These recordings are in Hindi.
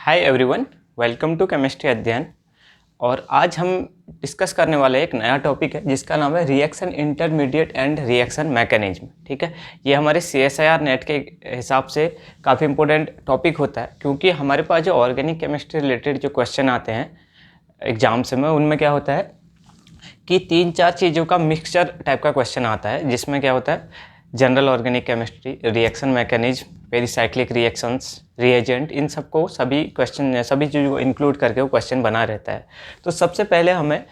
Hi everyone, welcome to chemistry अध्ययन। और आज हम डिस्कस करने वाले एक नया टॉपिक है जिसका नाम है reaction intermediate and reaction mechanism. ठीक है, ये हमारे CSIR नेट के हिसाब से काफ़ी इंपॉर्टेंट टॉपिक होता है, क्योंकि हमारे पास जो ऑर्गेनिक केमिस्ट्री रिलेटेड जो क्वेश्चन आते हैं एग्जाम्स में, उनमें क्या होता है कि 3-4 चीज़ों का मिक्सचर टाइप का क्वेश्चन आता है, जिसमें क्या होता है general organic chemistry, reaction mechanism, pericyclic reactions, reagent, इन सबको सभी चीज़ों को इंक्लूड करके वो क्वेश्चन बना रहता है। तो सबसे पहले हमें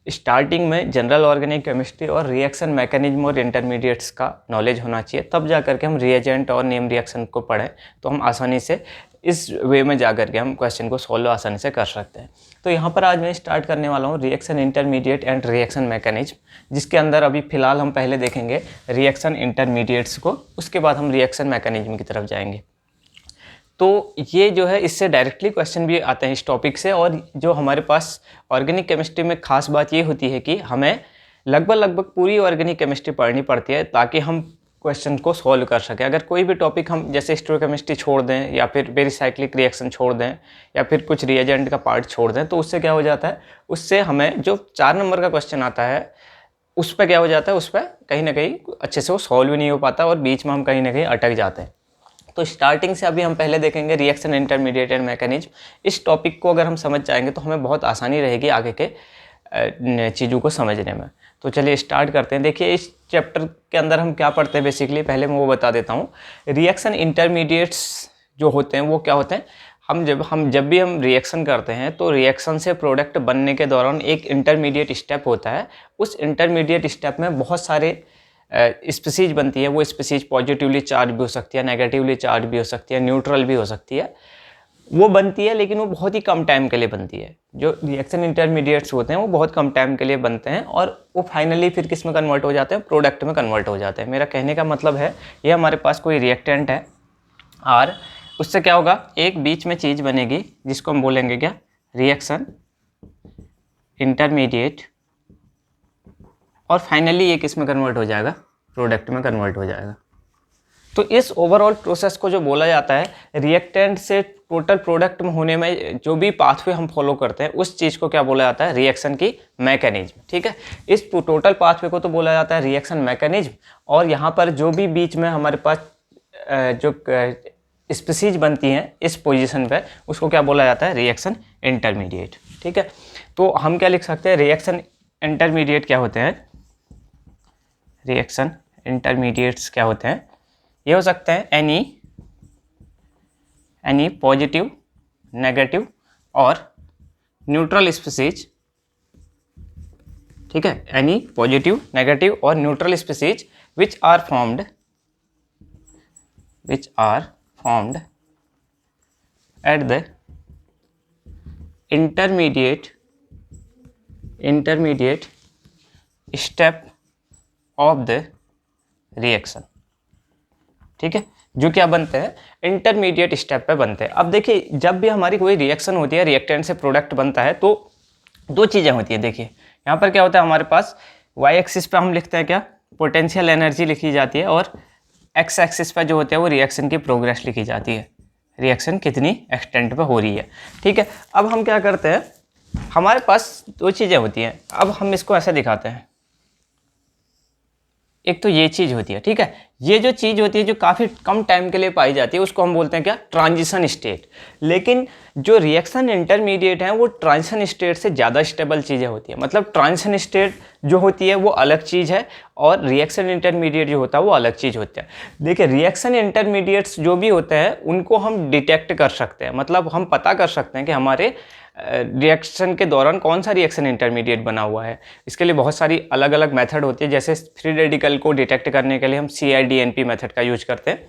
स्टार्टिंग में जनरल ऑर्गेनिक केमिस्ट्री और रिएक्शन मैकेनिज्म और इंटरमीडिएट्स का नॉलेज होना चाहिए, तब जा करके हम रिएजेंट और नेम रिएक्शन को पढ़ें तो हम आसानी से इस वे में जा करके हम क्वेश्चन को सॉल्व आसानी से कर सकते हैं। तो यहाँ पर आज मैं स्टार्ट करने वाला हूँ reaction intermediate and reaction mechanism, जिसके अंदर अभी फ़िलहाल हम पहले देखेंगे रिएक्शन इंटरमीडिएट्स को, उसके बाद हम रिएक्शन मैकेनिज्म की तरफ जाएंगे। तो ये जो है इससे डायरेक्टली क्वेश्चन भी आते हैं इस टॉपिक से। और जो हमारे पास ऑर्गेनिक केमिस्ट्री में ख़ास बात ये होती है कि हमें लगभग पूरी ऑर्गेनिक केमिस्ट्री पढ़नी पड़ती है ताकि हम क्वेश्चन को सॉल्व कर सकें। अगर कोई भी टॉपिक हम जैसे स्टोइकोकेमिस्ट्री छोड़ दें या फिर पेरिसाइक्लिक रिएक्शन छोड़ दें या फिर कुछ रिएजेंट का पार्ट छोड़ दें, तो उससे क्या हो जाता है, उससे हमें जो 4 नंबर का क्वेश्चन आता है उस पर क्या हो जाता है, उस पर कहीं ना कहीं अच्छे से वो सॉल्व भी नहीं हो पाता और बीच में हम कहीं ना कहीं अटक जाते हैं। तो स्टार्टिंग से अभी हम पहले देखेंगे रिएक्शन इंटरमीडिएट एंड मैकेनिज्म। इस टॉपिक को अगर हम समझ जाएंगे तो हमें बहुत आसानी रहेगी आगे के चीज़ों को समझने में। तो चलिए स्टार्ट करते हैं। देखिए इस चैप्टर के अंदर हम क्या पढ़ते हैं बेसिकली, पहले मैं वो बता देता हूँ। रिएक्शन इंटरमीडिएट्स जो होते हैं वो क्या होते हैं, हम जब भी हम रिएक्शन करते हैं तो रिएक्शन से प्रोडक्ट बनने के दौरान एक इंटरमीडिएट स्टेप होता है। उस इंटरमीडिएट स्टेप में बहुत सारे स्पीसीज बनती है। वो स्पीसीज पॉजिटिवली चार्ज भी हो सकती है, नेगेटिवली चार्ज भी हो सकती है, न्यूट्रल भी हो सकती है। वो बनती है लेकिन वो बहुत ही कम टाइम के लिए बनती है। जो रिएक्शन इंटरमीडिएट्स होते हैं वो बहुत कम टाइम के लिए बनते हैं और वो फाइनली फिर किस में कन्वर्ट हो जाते हैं, प्रोडक्ट में कन्वर्ट हो जाते हैं। मेरा कहने का मतलब है ये हमारे पास कोई रिएक्टेंट है और उससे क्या होगा, एक बीच में चीज़ बनेगी जिसको हम बोलेंगे क्या, रिएक्शन इंटरमीडिएट, और फाइनली ये किस में कन्वर्ट हो जाएगा, प्रोडक्ट में कन्वर्ट हो जाएगा। तो इस ओवरऑल प्रोसेस को जो बोला जाता है, रिएक्टेंट से टोटल प्रोडक्ट में होने में जो भी पाथवे हम फॉलो करते हैं उस चीज़ को क्या बोला जाता है, रिएक्शन की मैकेनिज्म। ठीक है, इस टोटल पाथवे को तो बोला जाता है रिएक्शन मैकेनिज्म। और यहाँ पर जो भी बीच में हमारे पास जो स्पीसीज बनती हैं इस पोजीशन पे, उसको क्या बोला जाता है, रिएक्शन इंटरमीडिएट। ठीक है, तो हम क्या लिख सकते हैं, रिएक्शन इंटरमीडिएट क्या होते हैं, रिएक्शन इंटरमीडिएट्स क्या होते हैं, ये हो सकते हैं एनी पॉजिटिव, नेगेटिव और न्यूट्रल स्पीसीज। ठीक है, एनी पॉजिटिव, नेगेटिव और neutral species which are formed at the intermediate step of the reaction. ठीक है, जो क्या बनते हैं, इंटरमीडिएट स्टेप पे बनते हैं। अब देखिए जब भी हमारी कोई रिएक्शन होती है, रिएक्टेंट से प्रोडक्ट बनता है, तो 2 चीज़ें होती है। देखिए यहाँ पर क्या होता है, हमारे पास वाई एक्सिस पे हम लिखते हैं क्या, पोटेंशियल एनर्जी लिखी जाती है, और एक्स एक्सिस पे जो होते हैं वो रिएक्शन की प्रोग्रेस लिखी जाती है, रिएक्शन कितनी एक्सटेंट पे हो रही है। ठीक है, अब हम क्या करते हैं, हमारे पास 2 चीज़ें होती हैं। अब हम इसको ऐसे दिखाते हैं, एक तो ये चीज़ होती है। ठीक है, ये जो चीज़ होती है जो काफ़ी कम टाइम के लिए पाई जाती है उसको हम बोलते हैं क्या, ट्रांजिशन स्टेट। लेकिन जो रिएक्शन इंटरमीडिएट है वो ट्रांजिशन स्टेट से ज़्यादा स्टेबल चीज़ें होती है। मतलब ट्रांजिशन स्टेट जो होती है वो अलग चीज़ है और रिएक्शन इंटरमीडिएट जो होता है वो अलग चीज़ होता है। देखिए रिएक्शन इंटरमीडिएट्स जो भी होते हैं उनको हम डिटेक्ट कर सकते हैं, मतलब हम पता कर सकते हैं कि हमारे रिएक्शन के दौरान कौन सा रिएक्शन इंटरमीडिएट बना हुआ है। इसके लिए बहुत सारी अलग अलग मेथड होती है, जैसे फ्री रेडिकल को डिटेक्ट करने के लिए हम CIDNP मेथड का यूज करते हैं।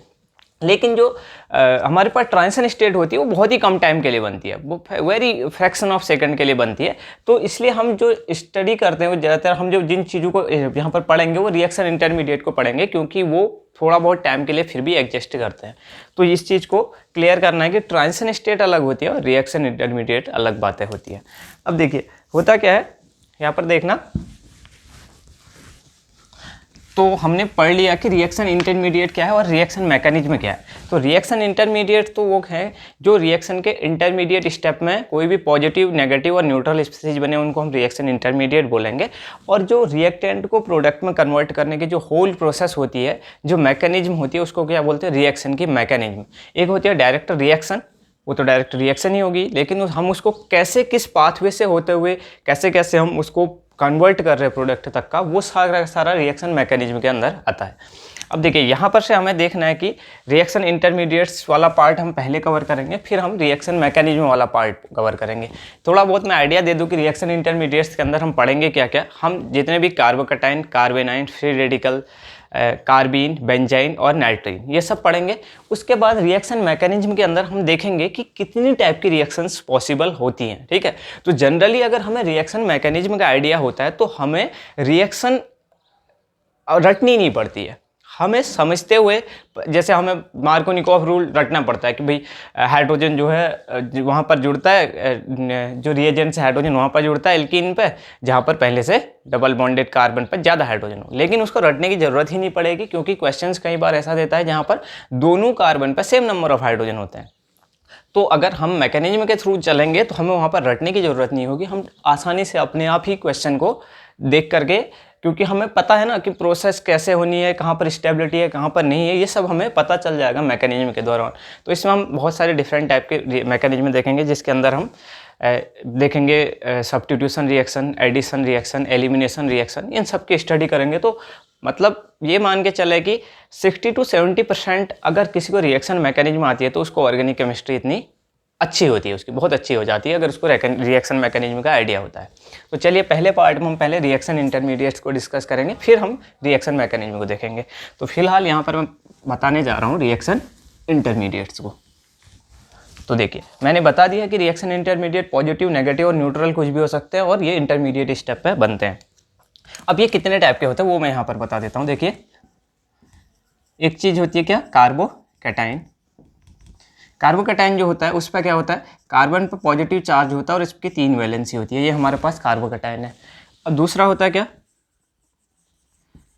लेकिन जो हमारे पास ट्रांजिशन स्टेट होती है वो बहुत ही कम टाइम के लिए बनती है, वो वेरी फ्रैक्शन ऑफ सेकंड के लिए बनती है। तो इसलिए हम जो स्टडी करते हैं वो ज़्यादातर हम जो जिन चीज़ों को यहाँ पर पढ़ेंगे वो रिएक्शन इंटरमीडिएट को पढ़ेंगे, क्योंकि वो थोड़ा बहुत टाइम के लिए फिर भी एडजस्ट करते हैं। तो इस चीज़ को क्लियर करना है कि ट्रांजिशन स्टेट अलग होती है और रिएक्शन इंटरमीडिएट अलग बातें होती है। अब देखिए होता क्या है, यहाँ पर देखना, तो हमने पढ़ लिया कि रिएक्शन इंटरमीडिएट क्या है और रिएक्शन मैकेनिज्म क्या है। तो रिएक्शन इंटरमीडिएट तो वो है जो रिएक्शन के इंटरमीडिएट स्टेप में कोई भी पॉजिटिव, नेगेटिव और न्यूट्रल स्पीसीज बने उनको हम रिएक्शन इंटरमीडिएट बोलेंगे। और जो रिएक्टेंट को प्रोडक्ट में कन्वर्ट करने की जो होल प्रोसेस होती है, जो मैकेनिज्म होती है, उसको क्या बोलते हैं? रिएक्शन की मैकेनिज्म। एक होती है डायरेक्ट रिएक्शन, वो तो डायरेक्ट रिएक्शन ही होगी, लेकिन हम उसको कैसे, किस पाथवे से होते हुए कैसे कैसे हम उसको कन्वर्ट कर रहे हैं प्रोडक्ट तक का, वो सारा रिएक्शन मैकेनिज्म के अंदर आता है। अब देखिए यहाँ पर से हमें देखना है कि रिएक्शन इंटरमीडिएट्स वाला पार्ट हम पहले कवर करेंगे, फिर हम रिएक्शन मैकेनिज्म वाला पार्ट कवर करेंगे। थोड़ा बहुत मैं आइडिया दे दूँ कि रिएक्शन इंटरमीडिएट्स के अंदर हम पढ़ेंगे क्या क्या। हम जितने भी carbocation, कार्बेनाइन, free radical, carbene, benzene और नाइट्रीन, ये सब पढ़ेंगे। उसके बाद रिएक्शन मैकेनिज्म के अंदर हम देखेंगे कि कितनी टाइप की रिएक्शंस पॉसिबल होती हैं, ठीक है। तो जनरली अगर हमें रिएक्शन मैकेनिज्म का आइडिया होता है तो हमें रिएक्शन रटनी नहीं पड़ती है, हमें समझते हुए, जैसे हमें मार्कोनिकॉफ रूल रटना पड़ता है कि भाई हाइड्रोजन जो है वहाँ पर जुड़ता है, जो रिएजेंट से हाइड्रोजन वहाँ पर जुड़ता है एल्कीन पे, जहाँ पर पहले से डबल बॉन्डेड कार्बन पर ज़्यादा हाइड्रोजन हो। लेकिन उसको रटने की ज़रूरत ही नहीं पड़ेगी, क्योंकि क्वेश्चंस कई बार ऐसा देता है जहाँ पर दोनों कार्बन पर सेम नंबर ऑफ हाइड्रोजन होते हैं। तो अगर हम मैकेनिज्म के थ्रू चलेंगे तो हमें वहाँ पर रटने की ज़रूरत नहीं होगी, हम आसानी से अपने आप ही क्वेश्चन को देख करके, क्योंकि हमें पता है ना कि प्रोसेस कैसे होनी है, कहाँ पर स्टेबिलिटी है, कहाँ पर नहीं है, ये सब हमें पता चल जाएगा मैकेनिज्म के दौरान। तो इसमें हम बहुत सारे डिफरेंट टाइप के मैकेनिज्म देखेंगे, जिसके अंदर हम देखेंगे substitution reaction, addition reaction, elimination reaction, इन सब की स्टडी करेंगे। तो मतलब ये मान के चले कि 60 to 70% अगर किसी को रिएक्शन मैकेनिज्म आती है तो उसको ऑर्गेनिक केमिस्ट्री इतनी अच्छी होती है, उसकी बहुत अच्छी हो जाती है अगर उसको रिएक्शन मैकेनिज्म का आइडिया होता है। तो चलिए पहले पार्ट में हम पहले रिएक्शन इंटरमीडिएट्स को डिस्कस करेंगे, फिर हम रिएक्शन मैकेनिज्म को देखेंगे। तो फिलहाल यहाँ पर मैं बताने जा रहा हूँ रिएक्शन इंटरमीडिएट्स को। तो देखिए मैंने बता दिया कि रिएक्शन इंटरमीडिएट पॉजिटिव, नेगेटिव और न्यूट्रल कुछ भी हो सकते हैं, और ये इंटरमीडिएट स्टेप पे बनते हैं। अब ये कितने टाइप के होते हैं वो मैं यहाँ पर बता देता हूँ। देखिए एक चीज़ होती है क्या? कार्बोकैटायन। कार्बोकैटायन जो होता है उस पर क्या होता है? कार्बन पर पॉजिटिव चार्ज होता है और इसकी 3 वैलेंसी होती है, ये हमारे पास कार्बोकैटायन है। अब दूसरा होता है क्या?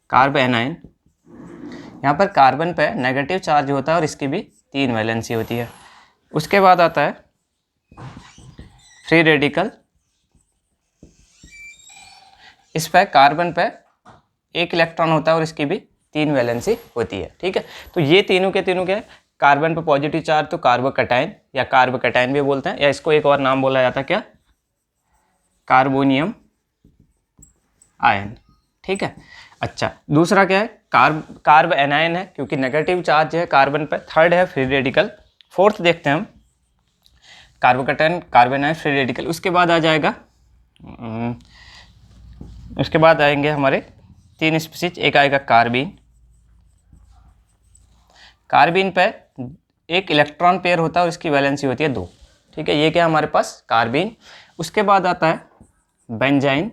कार्बेनाइन। यहाँ पर कार्बन पर नेगेटिव चार्ज होता है और इसकी भी 3 वैलेंसी होती है। उसके बाद आता है फ्री रेडिकल। इस पर कार्बन पर 1 इलेक्ट्रॉन होता है और इसकी भी 3 वैलेंसी होती है, ठीक है। तो ये तीनों के तीनों क्या? कार्बन पर पॉजिटिव चार्ज तो कार्बोकैटायन या कार्बोकैटायन भी बोलते हैं, या इसको एक और नाम बोला जाता है क्या? कार्बोनियम आयन, ठीक है। अच्छा दूसरा क्या है? कार्ब एनायन है, क्योंकि नेगेटिव चार्ज है कार्बन पर। थर्ड है फ्री रेडिकल। फोर्थ देखते हैं हम कार्बोकैटायन, कार्बेनाइन, फ्री रेडिकल। उसके बाद आ जाएगा उसके बाद आएंगे हमारे 3 स्पीसीज। एक आएगा कार्बीन। कार्बीन पे 1 इलेक्ट्रॉन पेयर होता है और इसकी वैलेंसी होती है 2, ठीक है। ये क्या हमारे पास? कार्बीन। उसके बाद आता है बेंजाइन।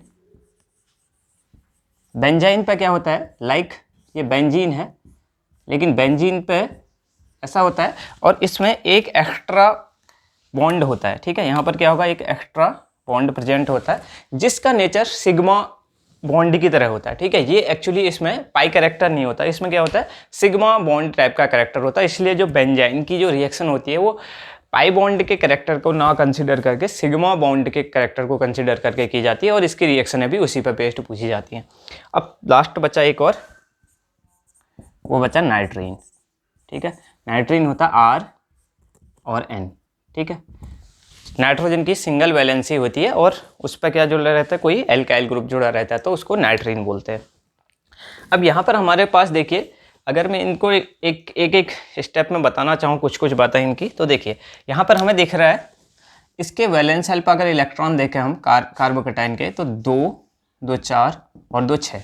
बेंजाइन पे क्या होता है? लाइक ये बेंजीन है, लेकिन बेंजीन पे ऐसा होता है और इसमें एक एक्स्ट्रा बॉन्ड होता है, ठीक है। यहाँ पर क्या होगा? एक एक्स्ट्रा बॉन्ड प्रेजेंट होता है, जिसका नेचर सिग्मा बॉन्ड की तरह होता है, ठीक है। ये एक्चुअली इसमें पाई कैरेक्टर नहीं होता, इसमें क्या होता है? सिग्मा बॉन्ड टाइप का कैरेक्टर होता है। इसलिए जो बेंजाइन की जो रिएक्शन होती है वो पाई बॉन्ड के कैरेक्टर को ना कंसीडर करके सिग्मा बॉन्ड के कैरेक्टर को कंसीडर करके की जाती है, और इसकी रिएक्शनें भी उसी पर बेस्ड पूछी जाती हैं। अब लास्ट बचा एक और, वो बचा नाइट्रीन, ठीक है। नाइट्रीन होता R और N, ठीक है। नाइट्रोजन की सिंगल वैलेंसी होती है और उस पर क्या जुड़ा रहता है? कोई एल्काइल ग्रुप जुड़ा रहता है, तो उसको नाइट्रीन बोलते हैं। अब यहाँ पर हमारे पास देखिए, अगर मैं इनको एक एक स्टेप में बताना चाहूँ कुछ बातें इनकी, तो देखिए यहाँ पर हमें दिख रहा है इसके वैलेंस शेल पर अगर इलेक्ट्रॉन देखें हम कार्बोकैटायन के, तो 2, 2, 4 और 2, 6।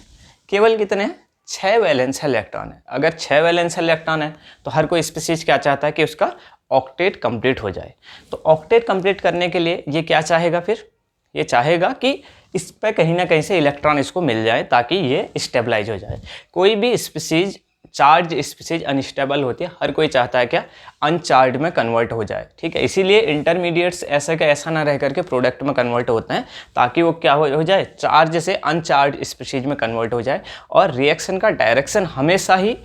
केवल कितने? 6 वैलेंस शेल इलेक्ट्रॉन है। अगर 6 वैलेंस शेल इलेक्ट्रॉन है तो हर कोई स्पीसीज क्या चाहता है? कि उसका ऑक्टेट कंप्लीट हो जाए। तो ऑक्टेट कंप्लीट करने के लिए ये क्या चाहेगा? फिर ये चाहेगा कि इस पर कहीं ना कहीं से इलेक्ट्रॉन इसको मिल जाए ताकि ये स्टेबलाइज हो जाए। कोई भी स्पीसीज चार्ज स्पीसीज अनस्टेबल होती है, हर कोई चाहता है क्या, अनचार्ज में कन्वर्ट हो जाए, ठीक है। इसीलिए इंटरमीडिएट्स ऐसा का ऐसा ना रह करके प्रोडक्ट में कन्वर्ट होते हैं, ताकि वो क्या हो जाए, चार्ज से अनचार्ज स्पीसीज में कन्वर्ट हो जाए। और रिएक्शन का डायरेक्शन हमेशा ही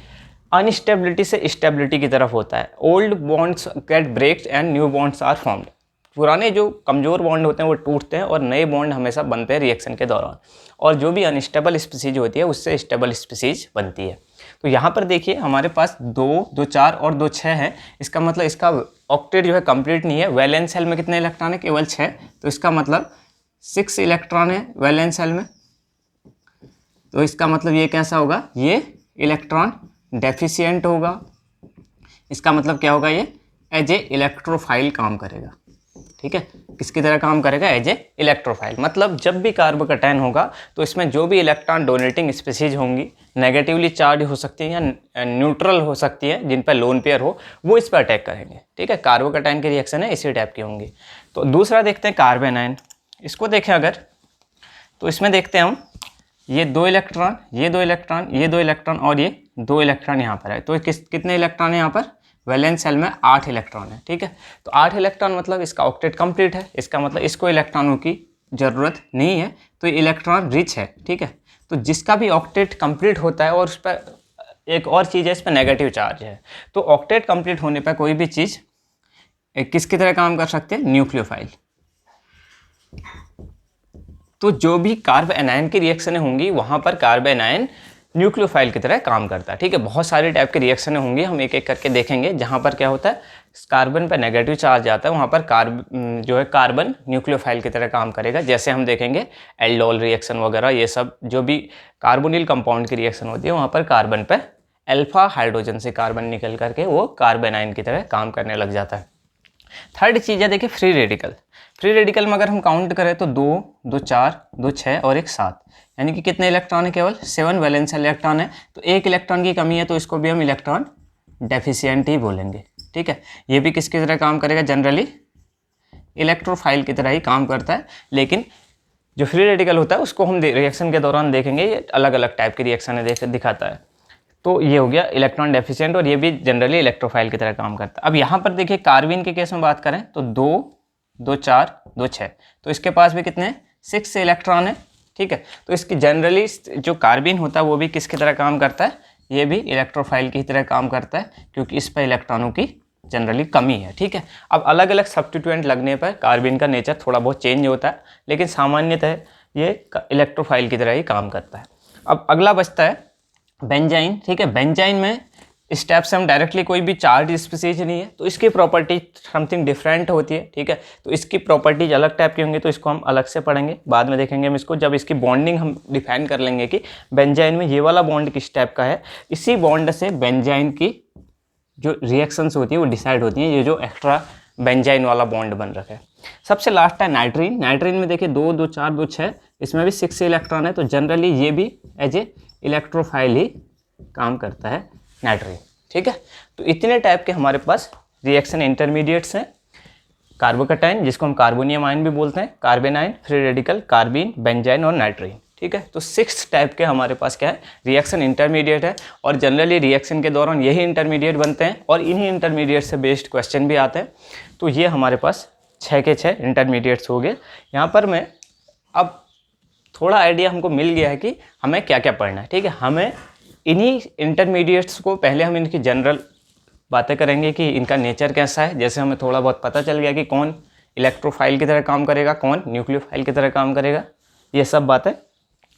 अनस्टेबिलिटी से स्टेबिलिटी की तरफ होता है। Old bonds get breaks and new bonds are formed. पुराने जो कमज़ोर बॉन्ड होते हैं वो टूटते हैं और नए बॉन्ड हमेशा बनते हैं रिएक्शन के दौरान। और जो भी अनस्टेबल स्पीसीज होती है उससे स्टेबल स्पीसीज बनती है। तो यहाँ पर देखिए हमारे पास 2, 2, 4 और 2, 6 है। इसका मतलब इसका ऑक्टेट जो है कंप्लीट नहीं है। वैलेंस शेल में कितने इलेक्ट्रॉन है, केवल 6। तो इसका मतलब 6 इलेक्ट्रॉन है वैलेंस शेल में। तो इसका मतलब ये कैसा होगा, ये इलेक्ट्रॉन डेफिशिएंट होगा। इसका मतलब क्या होगा, ये एज ए इलेक्ट्रोफाइल काम करेगा, ठीक है। किसकी तरह काम करेगा, एज ए इलेक्ट्रोफाइल। मतलब जब भी कार्बोकैटायन होगा तो इसमें जो भी इलेक्ट्रॉन डोनेटिंग स्पीसीज होंगी, नेगेटिवली चार्ज हो सकती है या न्यूट्रल हो सकती है, जिन पर लोन पेयर हो, वो इस पर अटैक करेंगे, ठीक है। कार्बोकैटायन की रिएक्शन है इसी टाइप की होंगी। तो दूसरा देखते हैं कार्बन आयन। इसको देखें अगर, तो इसमें देखते हैं हम, ये 2 इलेक्ट्रॉन, ये 2 इलेक्ट्रॉन, ये 2 इलेक्ट्रॉन और ये 2 इलेक्ट्रॉन यहाँ पर है। तो कितने इलेक्ट्रॉन है यहाँ पर, वैलेंस शेल में 8 इलेक्ट्रॉन है, ठीक है। तो 8 इलेक्ट्रॉन मतलब इसका ऑक्टेट कंप्लीट है। इसका मतलब इसको इलेक्ट्रॉनों की ज़रूरत नहीं है, तो ये इलेक्ट्रॉन रिच है, ठीक है। तो जिसका भी ऑक्टेट कंप्लीट होता है और उस पर एक और चीज़ है, इस पर नेगेटिव चार्ज है, तो ऑक्टेट कंप्लीट होने पर कोई भी चीज़ किसकी तरह काम कर सकते हैं, न्यूक्लियोफाइल। तो जो भी कार्ब एनायन की रिएक्शनें होंगी वहाँ पर कार्ब एनायन न्यूक्लियोफाइल की तरह काम करता है, ठीक है। बहुत सारे टाइप की रिएक्शनें होंगी, हम एक एक करके देखेंगे। जहाँ पर क्या होता है, कार्बन पर नेगेटिव चार्ज आता है, वहाँ पर जो है कार्बन न्यूक्लियोफाइल की तरह काम करेगा। जैसे हम देखेंगे एल्डोल रिएक्शन वगैरह, ये सब जो भी कार्बोनिल कंपाउंड की रिएक्शन होती है, वहाँ पर कार्बन पर अल्फा हाइड्रोजन से कार्बन निकल करके वो कार्बन आयन की तरह काम करने लग जाता है। थर्ड चीज़ है देखिए फ्री रेडिकल। फ्री रेडिकल में अगर हम काउंट करें तो 2, 2, 4, 2, 6 और 1, 7, यानी कि कितने इलेक्ट्रॉन है, केवल 7 वैलेंस इलेक्ट्रॉन है। तो एक इलेक्ट्रॉन की कमी है, तो इसको भी हम इलेक्ट्रॉन डेफिशिएंट ही बोलेंगे, ठीक है। ये भी किसकी तरह काम करेगा, जनरली इलेक्ट्रोफाइल की तरह ही काम करता है। लेकिन जो फ्री रेडिकल होता है उसको हम रिएक्शन के दौरान देखेंगे, ये अलग अलग टाइप की रिएक्शन दिखाता है। तो ये हो गया इलेक्ट्रॉन डेफिशिएंट, और ये भी जनरली इलेक्ट्रोफाइल की तरह काम करता है। अब यहाँ पर देखिए कार्बन के केस में बात करें तो 2, 2, 4, 2, 6, तो इसके पास भी कितने 6 इलेक्ट्रॉन है, ठीक है। तो इसकी जनरली जो कार्बन होता है वो भी किसकी तरह काम करता है, ये भी इलेक्ट्रोफाइल की तरह काम करता है, क्योंकि इस पर इलेक्ट्रॉनों की जनरली कमी है, ठीक है। अब अलग अलग सब्स्टिट्यूएंट लगने पर कार्बन का नेचर थोड़ा बहुत चेंज होता है, लेकिन सामान्यतः ये इलेक्ट्रोफाइल की तरह ही काम करता है। अब अगला बचता है बेंजाइन, ठीक है। बेंजाइन में स्टेप से हम डायरेक्टली कोई भी चार्ज स्पीसीज नहीं है, तो इसकी प्रॉपर्टी समथिंग डिफरेंट होती है, ठीक है। तो इसकी प्रॉपर्टीज अलग टाइप की होंगी, तो इसको हम अलग से पढ़ेंगे, बाद में देखेंगे हम इसको, जब इसकी बॉन्डिंग हम डिफाइन कर लेंगे कि बेंजाइन में ये वाला बॉन्ड किस टाइप का है। इसी बॉन्ड से बेंजाइन की जो रिएक्शंस होती है वो डिसाइड होती हैं, ये जो एक्स्ट्रा बेंजाइन वाला बॉन्ड बन रखा है। सबसे लास्ट है नाइट्रीन। नाइट्रीन में देखिए 2, 2, 4, 2, 6, इसमें भी 6 इलेक्ट्रॉन है, तो जनरली ये भी एज ए इलेक्ट्रोफाइल ही काम करता है नाइट्रीन, ठीक है। तो इतने टाइप के हमारे पास रिएक्शन इंटरमीडिएट्स हैं। कार्बोकैटायन, जिसको हम कार्बोनियम आयन भी बोलते हैं, carbon ion, free radical, carbene, benzene और नाइट्रीन, ठीक है। तो 6 टाइप के हमारे पास क्या है, रिएक्शन इंटरमीडिएट है, और जनरली रिएक्शन के दौरान यही इंटरमीडिएट बनते हैं, और इन्हीं इंटरमीडिएट से बेस्ड क्वेश्चन भी आते हैं। तो ये हमारे पास 6 के 6 इंटरमीडिएट्स हो गए। यहाँ पर मैं अब थोड़ा आइडिया हमको मिल गया है कि हमें क्या क्या पढ़ना है, ठीक है। हमें इन्हीं इंटरमीडिएट्स को पहले हम इनकी जनरल बातें करेंगे कि इनका नेचर कैसा है, जैसे हमें थोड़ा बहुत पता चल गया कि कौन इलेक्ट्रोफाइल की तरह काम करेगा, कौन न्यूक्लियोफाइल की तरह काम करेगा, ये सब बातें।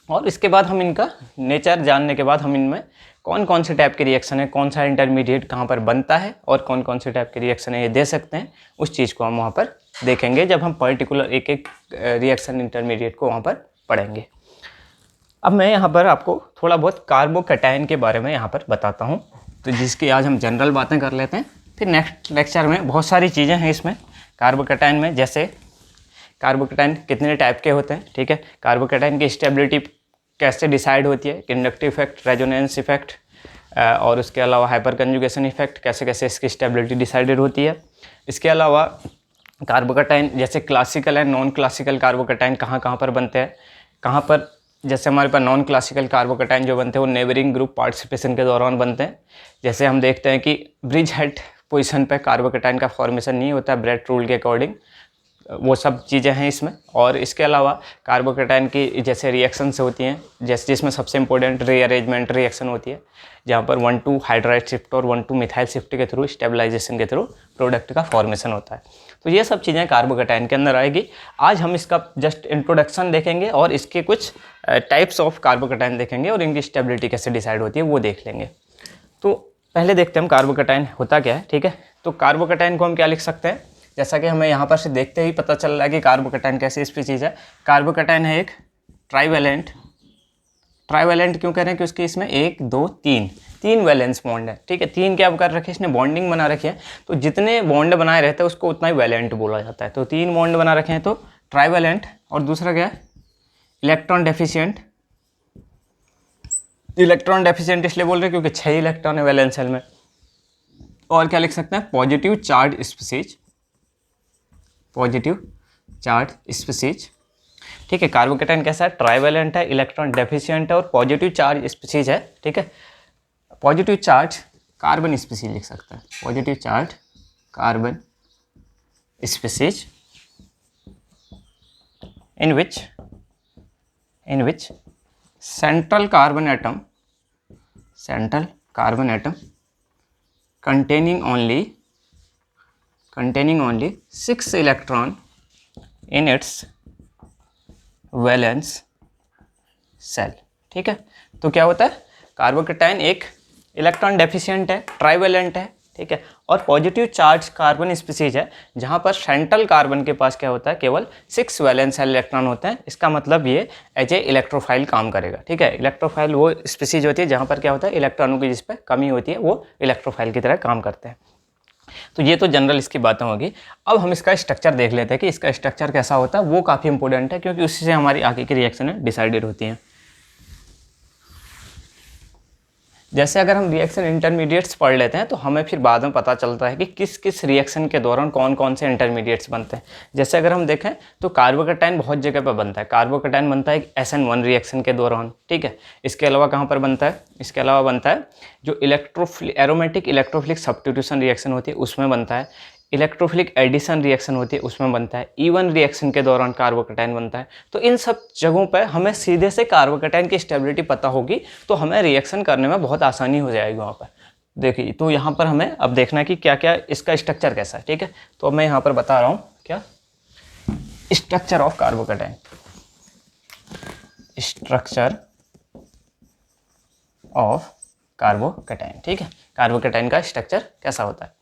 और इसके बाद हम इनका नेचर जानने के बाद हम इनमें कौन कौन से टाइप के रिएक्शन है, कौन सा इंटरमीडिएट कहाँ पर बनता है, और कौन कौन से टाइप के रिएक्शन है ये दे सकते हैं, उस चीज़ को हम वहाँ पर देखेंगे जब हम पर्टिकुलर एक एक रिएक्शन इंटरमीडिएट को वहाँ पर पढ़ेंगे। अब मैं यहाँ पर आपको थोड़ा बहुत कार्बोकैटायन के बारे में यहाँ पर बताता हूँ, तो जिसकी आज हम जनरल बातें कर लेते हैं, फिर नेक्स्ट लेक्चर में बहुत सारी चीज़ें हैं इसमें कार्बोकैटायन में, जैसे कार्बोकैटायन कितने टाइप के होते हैं, ठीक है। कार्बोकैटायन की स्टेबिलिटी कैसे डिसाइड होती है, इंडक्टिव इफेक्ट, रेजोनेंस इफेक्ट, और उसके अलावा हाइपर कंजुगेशन इफेक्ट, कैसे कैसे इसकी स्टेबिलिटी डिसाइडेड होती है। इसके अलावा कार्बोकैटायन जैसे classical and non classical carbocation कहाँ कहाँ पर बनते हैं, कहाँ पर जैसे हमारे पास नॉन क्लासिकल कार्बोकैटायन जो बनते हैं वो नेबरिंग ग्रुप पार्टिसिपेशन के दौरान बनते हैं। जैसे हम देखते हैं कि ब्रिज हेड पोजीशन पे कार्बोकैटायन का फॉर्मेशन नहीं होता ब्रेट रूल के अकॉर्डिंग, वो सब चीज़ें हैं इसमें। और इसके अलावा कार्बोकैटायन की जैसे रिएक्शंस होती हैं, जैसे जिसमें सबसे इंपॉर्टेंट रीअरेंजमेंट रिएक्शन होती है, जहाँ पर 1,2 हाइड्राइड शिफ्ट और 1,2 मिथाइल शिफ्ट के थ्रू स्टेबलाइजेशन के थ्रू प्रोडक्ट का फॉर्मेशन होता है। तो ये सब चीज़ें कार्बोकैटायन के अंदर आएगी। आज हम इसका जस्ट इंट्रोडक्शन देखेंगे और इसके कुछ टाइप्स ऑफ कार्बोकैटायन देखेंगे और इनकी स्टेबिलिटी कैसे डिसाइड होती है वो देख लेंगे। तो पहले देखते हैं हम कार्बोकैटायन होता क्या है, ठीक है। तो कार्बोकैटायन को हम क्या लिख सकते हैं, जैसा कि हमें यहाँ पर से देखते ही पता चल रहा है कि कार्बोकैटायन कैसी स्पीशीज़ है। कार्बोकैटायन है एक ट्राइवेलेंट। ट्राइवेलेंट क्यों कह रहे हैं कि उसके इसमें 1, 2, 3 वैलेंस बॉन्ड है, ठीक है। 3 क्या कर रखे हैं इसने, बॉन्डिंग बना रखी है। तो जितने बॉन्ड बनाए रहते हैं उसको उतना ही वैलेंट बोला जाता है। तो 3 बॉन्ड बना रखे हैं तो ट्राइवेलेंट। और दूसरा क्या है, इलेक्ट्रॉन डेफिशिएंट। इलेक्ट्रॉन डेफिशिएंट इसलिए बोल रहे हैं क्योंकि 6 इलेक्ट्रॉन है वैलेंस शेल में। और क्या लिख सकते हैं, positive charge species. Positive charge species, ठीक है। कार्बोकैटायन कैसा है, ट्राइवेलेंट है, इलेक्ट्रॉन डेफिशिएंट है और पॉजिटिव चार्ज स्पीशीज है, ठीक है। पॉजिटिव चार्ज कार्बन स्पीशीज लिख सकते हैं, positive charge carbon species in which central carbon atom containing only 6 electron in its valence shell, ठीक है। तो क्या होता है, कार्बोकैटायन एक इलेक्ट्रॉन डेफिशिएंट है, ट्राइवेलेंट है, ठीक है, और पॉजिटिव चार्ज कार्बन स्पीशीज है जहाँ पर सेंट्रल कार्बन के पास क्या होता है, केवल 6 वैलेंस सेल इलेक्ट्रॉन होते हैं। इसका मतलब ये एज ए इलेक्ट्रोफाइल काम करेगा, ठीक है। इलेक्ट्रोफाइल वो स्पीशीज होती है जहाँ पर क्या होता है, इलेक्ट्रॉनों की जिस पर कमी होती है वो इलेक्ट्रोफाइल की तरह काम करते हैं। तो ये तो जनरल इसकी बातें होगी। अब हम इसका स्ट्रक्चर देख लेते हैं कि इसका स्ट्रक्चर कैसा होता है। वो काफ़ी इंपॉर्टेंट है क्योंकि उससे हमारी आगे की रिएक्शनें डिसाइडेड होती हैं। जैसे अगर हम रिएक्शन इंटरमीडिएट्स पढ़ लेते हैं तो हमें फिर बाद में पता चलता है कि किस किस रिएक्शन के दौरान कौन कौन से इंटरमीडिएट्स बनते हैं। जैसे अगर हम देखें तो कार्बोकैटायन बहुत जगह पर बनता है। कार्बोकैटायन बनता है SN1 रिएक्शन के दौरान, ठीक है। इसके अलावा कहाँ पर बनता है, इसके अलावा बनता है जो एरोमेटिक इलेक्ट्रोफिलिक सब्स्टिट्यूशन रिएक्शन होती है उसमें बनता है। इलेक्ट्रोफिलिक एडिशन रिएक्शन होती है उसमें बनता है। E1 रिएक्शन के दौरान कार्बोकैटायन बनता है। तो इन सब जगहों पर हमें सीधे से कार्बोकैटायन की स्टेबिलिटी पता होगी तो हमें रिएक्शन करने में बहुत आसानी हो जाएगी वहाँ पर। देखिए, तो यहाँ पर हमें अब देखना है कि क्या क्या इसका स्ट्रक्चर कैसा है, ठीक है। तो अब मैं यहाँ पर बता रहा हूँ क्या structure of carbocation. Structure of carbocation, ठीक है। कार्बोकैटायन का स्ट्रक्चर कैसा होता है,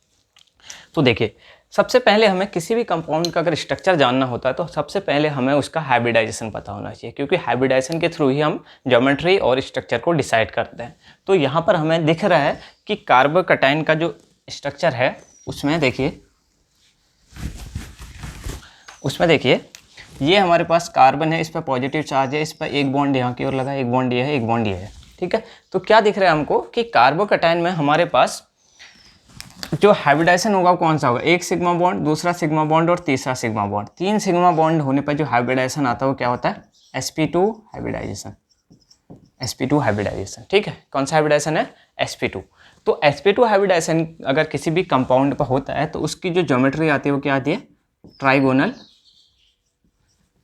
तो देखिए, सबसे पहले हमें किसी भी कंपाउंड का अगर स्ट्रक्चर जानना होता है तो सबसे पहले हमें उसका हाइब्रिडाइजेशन पता होना चाहिए, क्योंकि हाइब्रिडाइजेशन के थ्रू ही हम ज्योमेट्री और स्ट्रक्चर को डिसाइड करते हैं। तो यहाँ पर हमें दिख रहा है कि कार्बोकैटायन का जो स्ट्रक्चर है उसमें देखिए ये हमारे पास कार्बन है, इस पर पॉजिटिव चार्ज है, इस पर एक बॉन्ड यहाँ की ओर लगा, एक बॉन्ड ये है, एक बॉन्ड ये है, ठीक है। तो क्या दिख रहा है हमको कि कार्बोकैटायन में हमारे पास जो हाइब्रिडाइजेशन होगा वो कौन सा होगा, एक सिग्मा बॉन्ड, दूसरा सिग्मा बॉन्ड और तीसरा सिग्मा बॉन्ड। 3 सिग्मा बॉन्ड होने पर जो हाइब्रिडाइजेशन आता है वो क्या होता है, sp2 हाइब्रिडाइजेशन। sp2 हाइब्रिडाइजेशन, ठीक है। कौन सा हाइब्रिडाइजेशन है, sp2। तो sp2 हाइब्रिडाइजेशन अगर किसी भी कंपाउंड पर होता है तो उसकी जो ज्योमेट्री आती है वो क्या आती है, ट्राइगोनल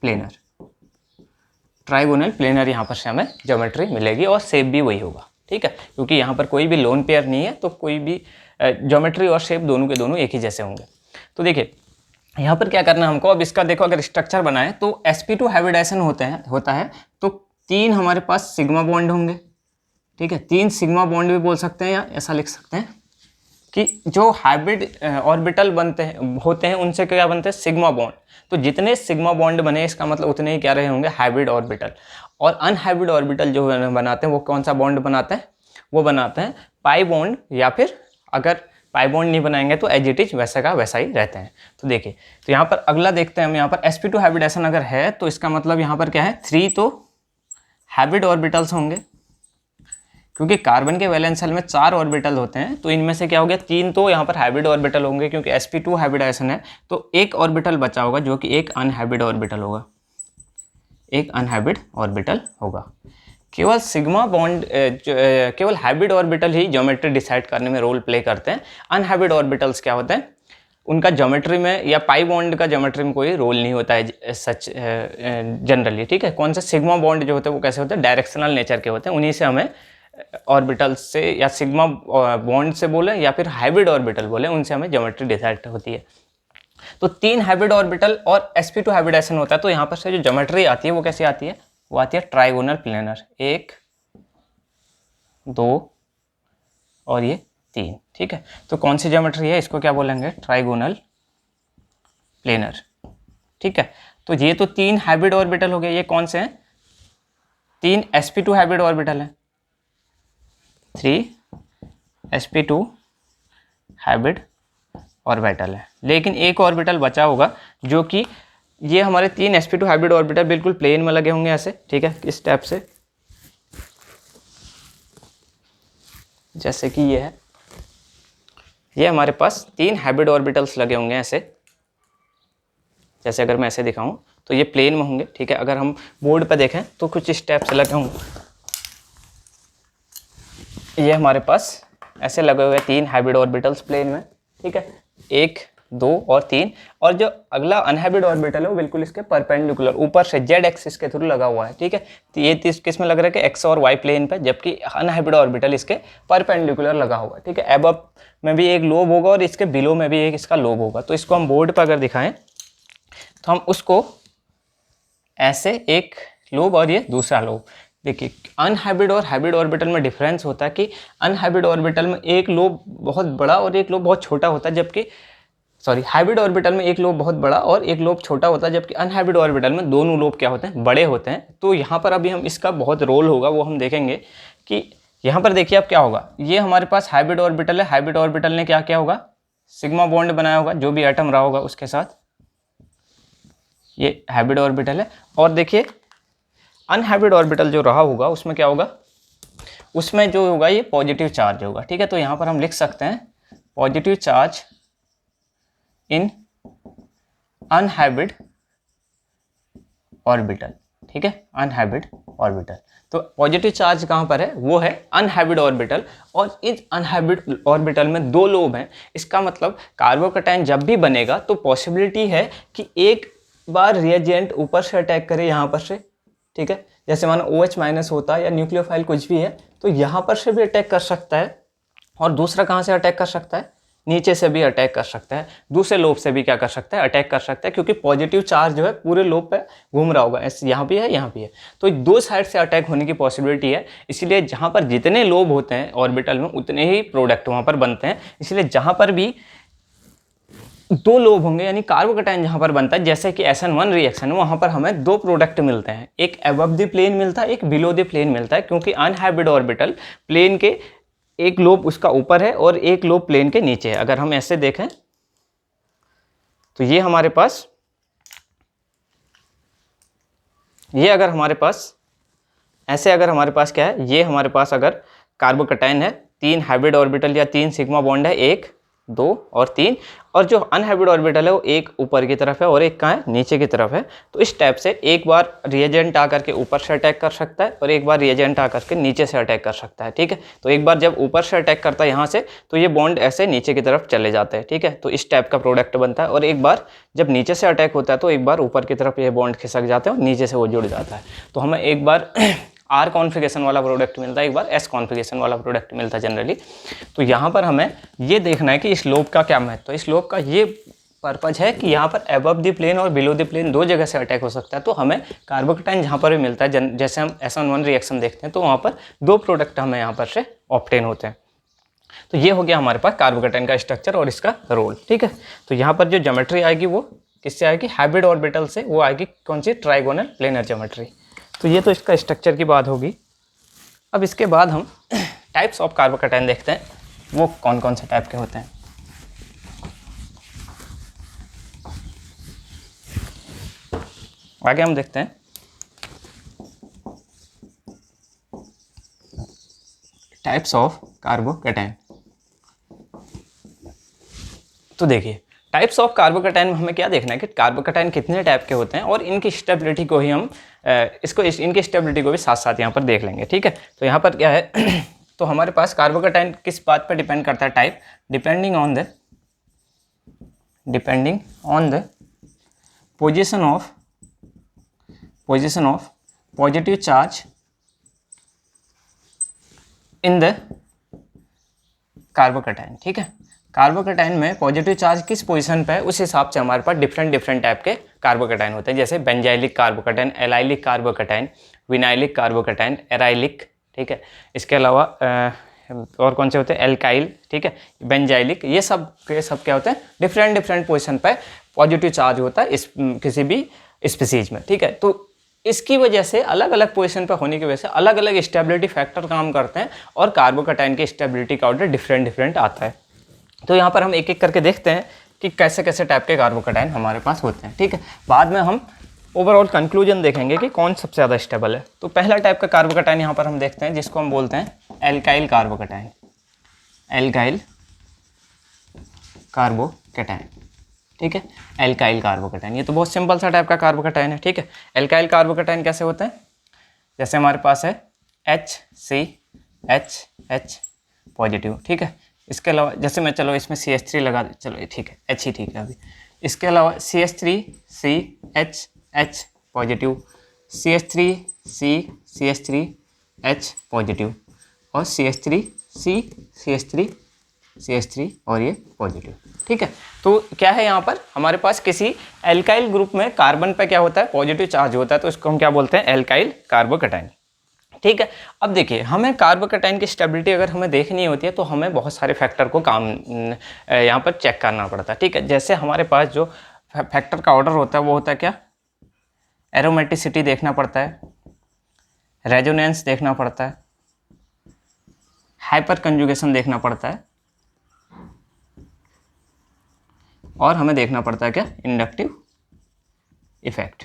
प्लेनर। ट्राइगोनल प्लेनर यहाँ पर से हमें ज्योमेट्री मिलेगी और शेप भी वही होगा, ठीक है, क्योंकि यहाँ पर कोई भी लोन पेयर नहीं है तो कोई भी ज्योमेट्री और शेप दोनों के दोनों एक ही जैसे होंगे। तो देखिए यहाँ पर क्या करना है हमको, अब इसका देखो अगर स्ट्रक्चर बनाए तो sp2 हाइब्रिडाइजेशन होता है तो 3 हमारे पास सिग्मा बॉन्ड होंगे, ठीक है। 3 सिग्मा बॉन्ड भी बोल सकते हैं या ऐसा लिख सकते हैं कि जो हाइब्रिड ऑर्बिटल होते हैं उनसे क्या बनते हैं, सिग्मा बॉन्ड। तो जितने सिग्मा बॉन्ड बने इसका मतलब उतने ही क्या रहे होंगे, हाइब्रिड ऑर्बिटल। और अनहाइब्रिड ऑर्बिटल जो बनाते हैं वो कौन सा बॉन्ड बनाते हैं, वो बनाते हैं पाई बॉन्ड, या फिर अगर पाई बॉन्ड नहीं बनाएंगे तो एज इट इज वैसा का वैसा ही रहते हैं। तो देखिए, तो यहाँ पर अगला देखते हैं हम, यहाँ पर sp2 हाइब्रिडाइजेशन अगर है तो इसका मतलब यहाँ पर क्या है, 3 तो हाइब्रिड ऑर्बिटल्स होंगे, क्योंकि कार्बन के वैलेंस शेल में 4 ऑर्बिटल होते हैं। तो इनमें से क्या हो गया, 3 तो यहाँ पर हाइब्रिड ऑर्बिटल होंगे क्योंकि sp2 हाइब्रिडाइजेशन है। तो एक ऑर्बिटल बचा होगा जो कि एक अनहाइब्रिड ऑर्बिटल होगा, एक अनहाइब्रिड ऑर्बिटल होगा। केवल सिग्मा बॉन्ड केवल हाइब्रिड ऑर्बिटल ही ज्योमेट्री डिसाइड करने में रोल प्ले करते हैं। अनहाइब्रिड ऑर्बिटल्स क्या होते हैं, उनका ज्योमेट्री में या पाई बॉन्ड का ज्योमेट्री में कोई रोल नहीं होता है सच जनरली, ठीक है। कौन से सिग्मा बॉन्ड जो होते हैं वो कैसे होते हैं, डायरेक्शनल नेचर के होते हैं, उन्हीं से हमें ऑर्बिटल्स से या सिग्मा बॉन्ड से बोले या फिर हाइब्रिड ऑर्बिटल बोले, उनसे हमें ज्योमेट्री डिसाइड होती है। तो 3 हाइब्रिड ऑर्बिटल और sp2 हाइब्रिडेशन होता है, तो यहाँ पर से जो ज्योमेट्री आती है वो कैसे आती है, वो आती है ट्राइगोनल प्लेनर, 1 2 और ये 3, ठीक है। तो कौन सी ज्योमेट्री है, इसको क्या बोलेंगे, ट्राइगोनल प्लेनर, ठीक है। तो ये तो 3 हाइब्रिड ऑर्बिटल हो गए, ये कौन से हैं, 3 sp2 हाइब्रिड ऑर्बिटल है, 3 sp2 हाइब्रिड ऑर्बिटल है। लेकिन एक ऑर्बिटल बचा होगा जो कि ये हमारे 3 sp2 हाइब्रिड ऑर्बिटल बिल्कुल प्लेन में लगे होंगे ऐसे, ठीक है, इस टाइप से, जैसे कि ये है, ये हमारे पास 3 हाइब्रिड ऑर्बिटल्स लगे होंगे ऐसे, जैसे अगर मैं ऐसे दिखाऊं तो ये प्लेन में होंगे, ठीक है। अगर हम बोर्ड पर देखें तो कुछ इस टाइप से लगे होंगे, ये हमारे पास ऐसे लगे हुए 3 हाइब्रिड ऑर्बिटल्स प्लेन में, ठीक है, 1 2 और 3, और जो अगला अनहाइब्रिड ऑर्बिटल है वो बिल्कुल इसके परपेंडिकुलर ऊपर से जेड एक्सिस के थ्रू लगा हुआ है, ठीक है। तो ये किस में लग रहा है कि एक्स और वाई प्लेन पे, जबकि अनहाइब्रिड ऑर्बिटल इसके परपेंडिकुलर लगा हुआ है, ठीक है। एबव में भी एक लोब होगा और इसके बिलो में भी एक इसका लोब होगा। तो इसको हम बोर्ड पर अगर दिखाएं तो हम उसको ऐसे, एक लोब और ये दूसरा लोब, देखिए अनहाइब्रिड और हाइब्रिड ऑर्बिटल में डिफरेंस होता है कि अनहाइब्रिड ऑर्बिटल में एक लोब बहुत बड़ा और एक लोब बहुत छोटा होता है, जबकि हाइब्रिड ऑर्बिटल में एक लोब बहुत बड़ा और एक लोब छोटा होता है, जबकि अनहाइब्रिड ऑर्बिटल में दोनों लोब क्या होते हैं, बड़े होते हैं। तो यहाँ पर अभी हम इसका बहुत रोल होगा वो हम देखेंगे कि यहाँ पर देखिए अब क्या होगा, ये हमारे पास हाइब्रिड ऑर्बिटल है, हाइब्रिड ऑर्बिटल ने क्या क्या होगा, सिग्मा बॉन्ड बनाया होगा जो भी एटम रहा होगा उसके साथ, ये हाइब्रिड ऑर्बिटल है। और देखिए अनहाइब्रिड ऑर्बिटल जो रहा होगा उसमें क्या होगा, उसमें जो होगा ये पॉजिटिव चार्ज होगा, ठीक है। तो यहाँ पर हम लिख सकते हैं positive charge in unhybrid orbital, ठीक है, अनहाइब्रिड ऑर्बिटल। तो पॉजिटिव चार्ज कहाँ पर है, वो है अनहाइब्रिड ऑर्बिटल, और इस अनहाइब्रिड ऑर्बिटल में 2 लोब हैं। इसका मतलब कार्बोकैटायन जब भी बनेगा तो पॉसिबिलिटी है कि एक बार रिएजेंट ऊपर से अटैक करे यहाँ पर से, ठीक है, जैसे मानो OH- होता है या न्यूक्लियोफाइल कुछ भी है तो यहाँ पर से भी अटैक कर सकता है, और दूसरा कहाँ से अटैक कर सकता है, नीचे से भी अटैक कर सकता है, दूसरे लोब से भी क्या कर सकता है, अटैक कर सकता है, क्योंकि पॉजिटिव चार्ज जो है पूरे लोब पे घूम रहा होगा, ऐसे यहाँ भी है यहाँ भी है, तो 2 साइड से अटैक होने की पॉसिबिलिटी है। इसलिए जहाँ पर जितने लोब होते हैं ऑर्बिटल में उतने ही प्रोडक्ट वहाँ पर बनते हैं। इसलिए जहाँ पर भी 2 लोब होंगे यानी कार्बोकैटायन जहाँ पर बनता है, जैसे कि SN1 रिएक्शन है, वहाँ पर हमें 2 प्रोडक्ट मिलते हैं, एक अबव द प्लेन मिलता है, एक बिलो द प्लेन मिलता है, क्योंकि अनहाइब्रिड ऑर्बिटल प्लेन के एक लोब उसका ऊपर है और एक लोब प्लेन के नीचे है। अगर हम ऐसे देखें तो ये हमारे पास, ये अगर हमारे पास ऐसे, अगर हमारे पास क्या है, ये हमारे पास अगर कार्बोकैटायन है, 3 हाइब्रिड ऑर्बिटल या 3 सिग्मा बॉन्ड है, 1 2 और 3, और जो अनहाइब्रिड ऑर्बिटल है वो एक ऊपर की तरफ है और एक कहाँ है, नीचे की तरफ है। तो इस टाइप से एक बार रिएजेंट आकर के ऊपर से अटैक कर सकता है और एक बार रिएजेंट आकर के नीचे से अटैक कर सकता है, ठीक है। तो एक बार जब ऊपर से अटैक करता है यहाँ से तो ये बॉन्ड ऐसे नीचे की तरफ चले जाते हैं, ठीक है। तो इस टाइप का प्रोडक्ट बनता है, और एक बार जब नीचे से अटैक होता है तो एक बार ऊपर की तरफ ये बॉन्ड खिसक जाते हैं और नीचे से वो जुड़ जाता है। तो हमें एक बार R कॉन्फ़िगरेशन वाला प्रोडक्ट मिलता है, एक बार S कॉन्फ़िगरेशन वाला प्रोडक्ट मिलता है जनरली। तो यहाँ पर हमें ये देखना है कि इस लोब का क्या महत्व है। इस लोब का ये पर्पज है कि यहाँ पर अबव द प्लेन और बिलो द प्लेन 2 जगह से अटैक हो सकता है। तो हमें कार्बोकैटायन जहाँ पर भी मिलता है, जैसे हम SN1 रिएक्शन देखते हैं तो वहाँ पर 2 प्रोडक्ट हमें यहाँ पर से ऑब्टेन होते हैं। तो ये हो गया हमारे पास कार्बोकैटायन का स्ट्रक्चर और इसका रोल, ठीक है। तो यहाँ पर जो ज्योमेट्री आएगी वो किससे आएगी, हाइब्रिड ऑर्बिटल से, वो आएगी कौन सी, ट्राइगोनल प्लेनर ज्योमेट्री। तो ये तो इसका स्ट्रक्चर की बात होगी। अब इसके बाद हम टाइप्स ऑफ कार्बोकैटायन देखते हैं, वो कौन कौन से टाइप के होते हैं। आगे हम देखते हैं टाइप्स ऑफ कार्बोकैटायन। तो देखिए टाइप्स ऑफ कार्बोकैटायन में हमें क्या देखना है कि कार्बोकैटायन कितने टाइप के होते हैं और इनकी स्टेबिलिटी को ही हम इनकी स्टेबिलिटी को भी साथ साथ यहाँ पर देख लेंगे, ठीक है। तो यहाँ पर क्या है तो हमारे पास कार्बोकैटायन किस बात पर डिपेंड करता है type, depending on the position of positive charge in the carbocation, ठीक है। कार्बोकैटायन में पॉजिटिव चार्ज किस पोजीशन पे है उस हिसाब से हमारे पास डिफरेंट टाइप के कार्बोकैटायन होते हैं, जैसे benzylic carbocation, allylic carbocation, vinylic carbocation, arylic, ठीक है। इसके अलावा और कौन से होते हैं, एल्काइल, ठीक है, बेंजाइलिक, ये सब क्या होते हैं, डिफरेंट पोजीशन पे पॉजिटिव चार्ज होता है इस किसी भी स्पीसीज में, ठीक है। तो इसकी वजह से अलग अलग पोजीशन पे होने की वजह से अलग अलग स्टेबिलिटी फैक्टर काम करते हैं और कार्बोकैटायन की स्टेबिलिटी का ऑर्डर डिफरेंट आता है। तो यहाँ पर हम एक एक करके देखते हैं कि कैसे कैसे टाइप के कार्बोकैटायन हमारे पास होते हैं, ठीक है। बाद में हम ओवरऑल कंक्लूजन देखेंगे कि कौन सबसे ज़्यादा स्टेबल है। तो पहला टाइप का कार्बोकैटायन यहाँ पर हम देखते हैं जिसको हम बोलते हैं एल्काइल कार्बोकैटायन, एल्काइल कार्बोकैटायन, ठीक है। एल्काइल कार्बोकैटायन ये तो बहुत सिंपल सा टाइप का कार्बोकैटायन है, ठीक है। एल्काइल कार्बोकैटायन कैसे होते हैं, जैसे हमारे पास है HCH पॉजिटिव, ठीक है। इसके अलावा जैसे मैं चलो इसमें CH3 लगा दे, चलो ये ठीक है, H ही ठीक है अभी। इसके अलावा CH3CHH पॉजिटिव, CH3CH3H पॉजिटिव और CH3C CH3 और ये पॉजिटिव, ठीक है। तो क्या है यहाँ पर हमारे पास किसी एल्काइल ग्रुप में कार्बन पे क्या होता है, पॉजिटिव चार्ज होता है, तो इसको हम क्या बोलते हैं, एल्काइल कार्बोकैटायन, ठीक है। अब देखिए हमें कार्बोकैटायन की स्टेबिलिटी अगर हमें देखनी होती है तो हमें बहुत सारे फैक्टर को यहाँ पर चेक करना पड़ता है, ठीक है। जैसे हमारे पास जो फैक्टर का ऑर्डर होता है वो होता है क्या, एरोमेटिसिटी देखना पड़ता है, रेजोनेंस देखना पड़ता है, हाइपर कंजुगेशन देखना पड़ता है और हमें देखना पड़ता है क्या, इंडक्टिव इफेक्ट,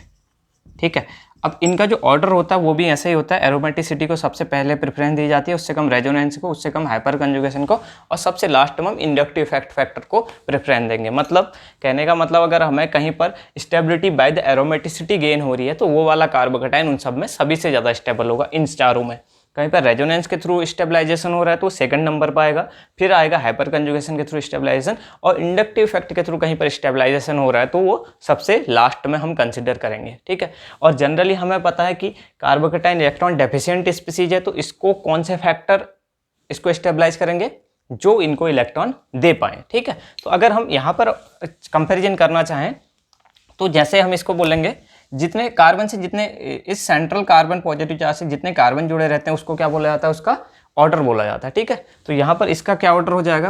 ठीक है। अब इनका जो ऑर्डर होता है वो भी ऐसा ही होता है, एरोमेटिसिटी को सबसे पहले प्रेफरेंस दी जाती है, उससे कम रेजोनेंस को, उससे कम हाइपर कंजुगेशन को और सबसे लास्ट में हम इंडक्टिव इफेक्ट फैक्टर को प्रेफरेंस देंगे। मतलब कहने का मतलब अगर हमें कहीं पर stability by the aromaticity gain हो रही है तो वो वाला कार्बोकैटायन उन सब में सभी से ज़्यादा स्टेबल होगा इन चारों में। कहीं पर रेजोनेंस के थ्रू स्टेबलाइजेशन हो रहा है तो सेकंड नंबर पर आएगा, फिर आएगा हाइपर कंजुगेशन के थ्रू स्टेबलाइजेशन और इंडक्टिव इफेक्ट के थ्रू कहीं पर स्टेबलाइजेशन हो रहा है तो वो सबसे लास्ट में हम कंसिडर करेंगे, ठीक है। और जनरली हमें पता है कि कार्बोकैटायन इलेक्ट्रॉन डेफिशिएंट स्पीसीज है, तो इसको कौन से फैक्टर इसको स्टेबलाइज करेंगे, जो इनको इलेक्ट्रॉन दे पाए, ठीक है। तो अगर हम यहाँ पर कंपेरिजन करना चाहें तो जैसे हम इसको बोलेंगे जितने कार्बन से जितने इस सेंट्रल कार्बन पॉजिटिव चार्ज से जितने कार्बन जुड़े रहते हैं उसको क्या बोला जाता है, उसका ऑर्डर बोला जाता है, ठीक है। तो यहाँ पर इसका क्या ऑर्डर हो जाएगा,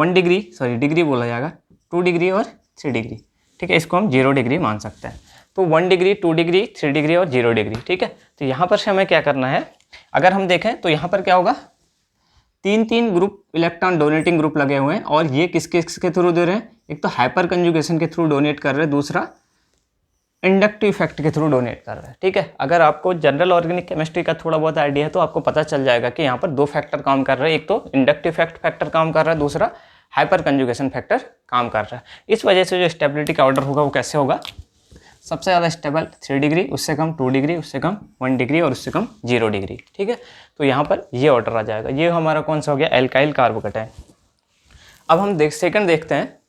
डिग्री बोला जाएगा, 2 डिग्री और 3 डिग्री, ठीक है। इसको हम 0 डिग्री मान सकते हैं। तो 1 डिग्री, 2 डिग्री, 3 डिग्री और 0 डिग्री, ठीक है। तो यहाँ पर से हमें क्या करना है, अगर हम देखें तो यहाँ पर क्या होगा, 3 ग्रुप इलेक्ट्रॉन डोनेटिंग ग्रुप लगे हुए हैं और ये किस के थ्रू दे रहे हैं, एक तो हाइपर कंजुगेशन के थ्रू डोनेट कर रहे हैं, दूसरा इंडक्टिव इफेक्ट के थ्रू डोनेट कर रहा है, ठीक है। अगर आपको जनरल ऑर्गेनिक केमिस्ट्री का थोड़ा बहुत आइडिया है तो आपको पता चल जाएगा कि यहाँ पर 2 फैक्टर काम कर रहे हैं, एक तो इंडक्टिव इफेक्ट फैक्टर काम कर रहा है, दूसरा हाइपर कंजुगेशन फैक्टर काम कर रहा है। इस वजह से जो स्टेबिलिटी का ऑर्डर होगा वो कैसे होगा, सबसे ज़्यादा स्टेबल 3 डिग्री, उससे कम 2 डिग्री, उससे कम 1 डिग्री और उससे कम 0 डिग्री, ठीक है। तो यहाँ पर ये ऑर्डर आ जाएगा। ये हमारा कौन सा हो गया, एल्काइल कार्बोकैटायन। अब हम सेकंड देखते हैं,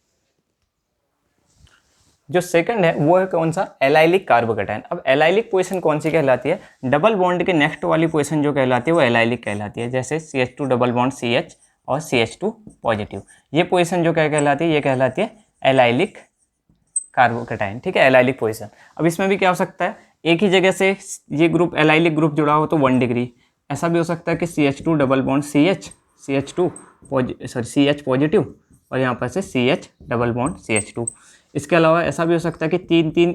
जो सेकंड है वो है कौन सा, एलाइलिक कार्बोकैटायन। अब एलाइलिक पोजीशन कौन सी कहलाती है, डबल बॉन्ड के नेक्स्ट वाली पोजीशन जो कहलाती है वो एलाइलिक कहलाती है, जैसे CH2 डबल बॉन्ड CH और CH2 पॉजिटिव, ये पोजीशन जो क्या कहलाती है, ये कहलाती है एलाइलिक कार्बोकैटायन, ठीक है, एलाइलिक पोजीशन। अब इसमें भी क्या हो सकता है, एक ही जगह से ये ग्रुप एलाइलिक ग्रुप जुड़ा हो तो 1 डिग्री, ऐसा भी हो सकता है कि CH2 double bond CH positive और यहाँ पर से CH डबल बॉन्ड CH2। इसके अलावा ऐसा भी हो सकता है कि 3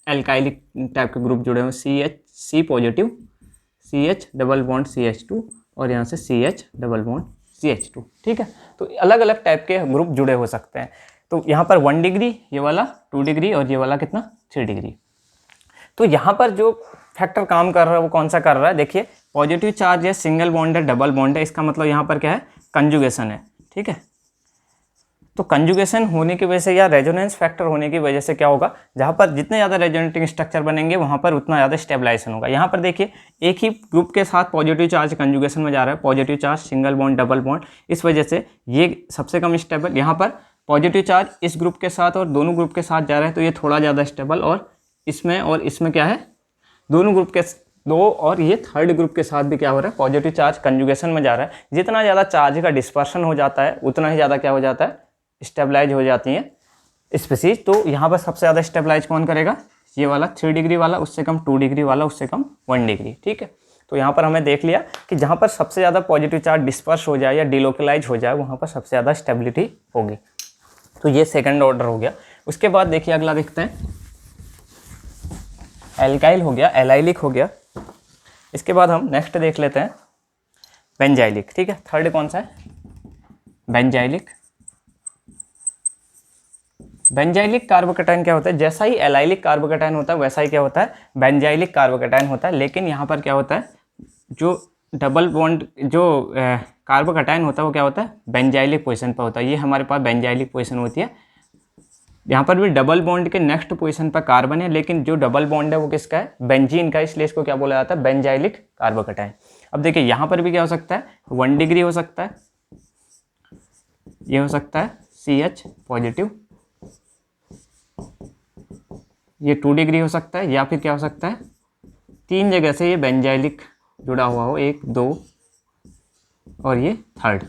एल्काइलिक टाइप के ग्रुप जुड़े हुए, C positive, CH double bond CH2 और यहाँ से CH डबल बॉन्ड CH2, ठीक है। तो अलग अलग टाइप के ग्रुप जुड़े हो सकते हैं। तो यहाँ पर 1 डिग्री, ये वाला 2 डिग्री और ये वाला कितना, 3 डिग्री। तो यहाँ पर जो फैक्टर काम कर रहा है वो कौन सा कर रहा है, देखिए पॉजिटिव चार्ज है, सिंगल बॉन्ड है, डबल बॉन्ड है, इसका मतलब यहाँ पर क्या है, कंजुगेशन है, ठीक है। तो कंजुगेशन होने की वजह से या रेजोनेंस फैक्टर होने की वजह से क्या होगा, जहाँ पर जितने ज़्यादा रेजोनेटिंग स्ट्रक्चर बनेंगे वहाँ पर उतना ज़्यादा स्टेबलाइजेशन होगा। यहाँ पर देखिए एक ही ग्रुप के साथ पॉजिटिव चार्ज कंजुगेशन में जा रहा है, positive charge single bond double bond, इस वजह से ये सबसे कम स्टेबल। यहाँ पर पॉजिटिव चार्ज इस ग्रुप के साथ और दोनों ग्रुप के साथ जा रहा है तो ये थोड़ा ज़्यादा स्टेबल, और इसमें क्या है, दोनों ग्रुप के दो और ये थर्ड ग्रुप के साथ भी क्या हो रहा है, पॉजिटिव चार्ज कंजुगेशन में जा रहा है। जितना ज़्यादा चार्ज का डिस्पर्शन हो जाता है उतना ही ज़्यादा क्या हो जाता है, स्टेबलाइज हो जाती हैं स्पीसीज। तो यहाँ पर सबसे ज़्यादा स्टेबलाइज कौन करेगा, ये वाला 3 डिग्री वाला, उससे कम 2 डिग्री वाला, उससे कम 1 डिग्री। ठीक है, तो यहाँ पर हमें देख लिया कि जहाँ पर सबसे ज़्यादा पॉजिटिव चार्ज डिस्पर्स हो जाए या डिलोकलाइज हो जाए वहाँ पर सबसे ज़्यादा स्टेबिलिटी होगी। तो ये सेकंड ऑर्डर हो गया। उसके बाद देखिए अगला देखते हैं, एल्काइल हो गया, एलाइलिक हो गया। इसके बाद हम नेक्स्ट देख लेते हैं बेंजाइलिक। ठीक है, थर्ड कौन सा है, बेंजाइलिक। बेंजाइलिक कार्बोकैटायन क्या होता है, जैसा ही एलाइलिक कार्बोकैटायन होता है वैसा ही क्या होता है, बेंजाइलिक कार्बोकैटायन होता है। लेकिन यहाँ पर क्या होता है, जो डबल बॉन्ड जो कार्बोकैटायन होता है वो क्या होता है, बेंजाइलिक पोजीशन पर होता है। ये हमारे पास बेंजाइलिक पोजीशन होती है। यहाँ पर भी डबल बॉन्ड के नेक्स्ट पोजीशन पर कार्बन है, लेकिन जो डबल बॉन्ड है वो किसका है, बेंजीन का, इसलिए इसको क्या बोला जाता है, बेंजाइलिक कार्बोकैटायन। अब देखिए यहाँ पर भी क्या हो सकता है, 1 डिग्री हो सकता है, ये हो सकता है CH पॉजिटिव, ये 2 डिग्री हो सकता है, या फिर क्या हो सकता है 3 जगह से ये बेंजाइलिक जुड़ा हुआ हो, 1 2 और ये थर्ड।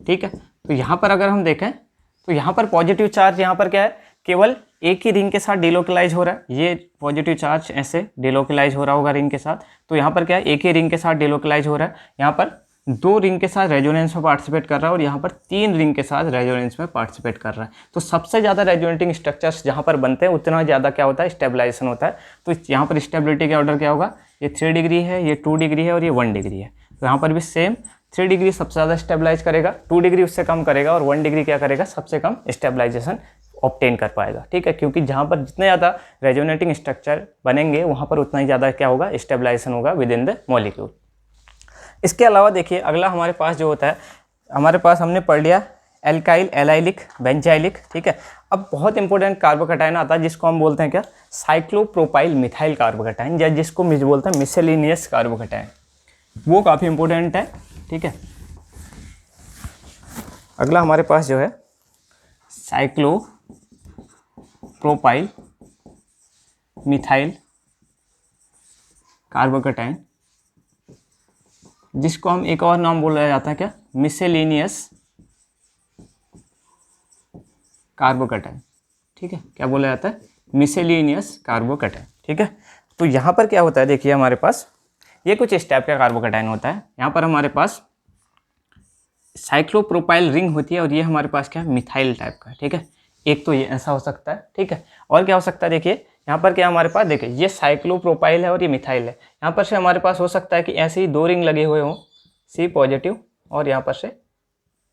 ठीक है, तो यहाँ पर अगर हम देखें तो यहाँ पर पॉजिटिव चार्ज यहाँ पर क्या है, केवल एक ही रिंग के साथ डिलोकलाइज हो रहा है। ये पॉजिटिव चार्ज ऐसे डिलोकलाइज हो रहा होगा रिंग के साथ, तो यहाँ पर क्या है, एक ही रिंग के साथ डिलोकलाइज हो रहा है। यहाँ पर 2 रिंग के साथ रेजोनेंस में पार्टिसिपेट कर रहा है और यहाँ पर 3 रिंग के साथ रेजोनेंस में पार्टिसिपेट कर रहा है। तो सबसे ज़्यादा रेजोनेटिंग स्ट्रक्चर्स जहाँ पर बनते हैं उतना ज़्यादा क्या होता है, स्टेबलाइजेशन होता है। तो यहाँ पर स्टेबिलिटी का ऑर्डर क्या होगा, ये 3 डिग्री है, ये 2 डिग्री है और ये 1 डिग्री है। तो यहाँ पर भी सेम 3 डिग्री सबसे ज़्यादा स्टेबलाइज करेगा, 2 डिग्री उससे कम करेगा और 1 डिग्री क्या करेगा, सबसे कम स्टेबलाइजेशन ऑब्टेन कर पाएगा। ठीक है, क्योंकि जहाँ पर जितने ज़्यादा रेजोनेटिंग स्ट्रक्चर बनेंगे वहाँ पर उतना ही ज़्यादा क्या होगा, स्टेबलाइजेशन होगा विद इन द मॉलिक्यूल। इसके अलावा देखिए अगला हमारे पास जो होता है, हमारे पास हमने पढ़ लिया एल्काइल, एलाइलिक, बेंजाइलिक। ठीक है, अब बहुत इंपॉर्टेंट कार्बोकैटायन आता है जिसको हम बोलते हैं क्या, साइक्लोप्रोपाइल मिथाइल कार्बोकैटायन, या जिसको बोलते हैं मिसेलिनियस कार्बोकैटायन, वो काफ़ी इंपॉर्टेंट है। ठीक है, अगला हमारे पास जो है साइक्लोप्रोपाइल मिथाइल कार्बोकैटायन, जिसको हम एक और नाम बोला जाता है क्या, मिसेलिनियस कार्बोकैटायन। ठीक है, क्या बोला जाता है, मिसेलिनियस कार्बोकैटायन। ठीक है, तो यहाँ पर क्या होता है, देखिए हमारे पास ये कुछ इस टाइप का कार्बोकैटायन होता है। यहाँ पर हमारे पास साइक्लोप्रोपाइल रिंग होती है और ये हमारे पास क्या है, मिथाइल टाइप का। ठीक है, एक तो ये ऐसा हो सकता है। ठीक है, और क्या हो सकता है, देखिए यहाँ पर क्या हमारे पास, देखिए ये साइक्लोप्रोपाइल है और ये मिथाइल है। यहाँ पर से हमारे पास हो सकता है कि ऐसे ही 2 रिंग लगे हुए हों, C पॉजिटिव, और यहाँ पर से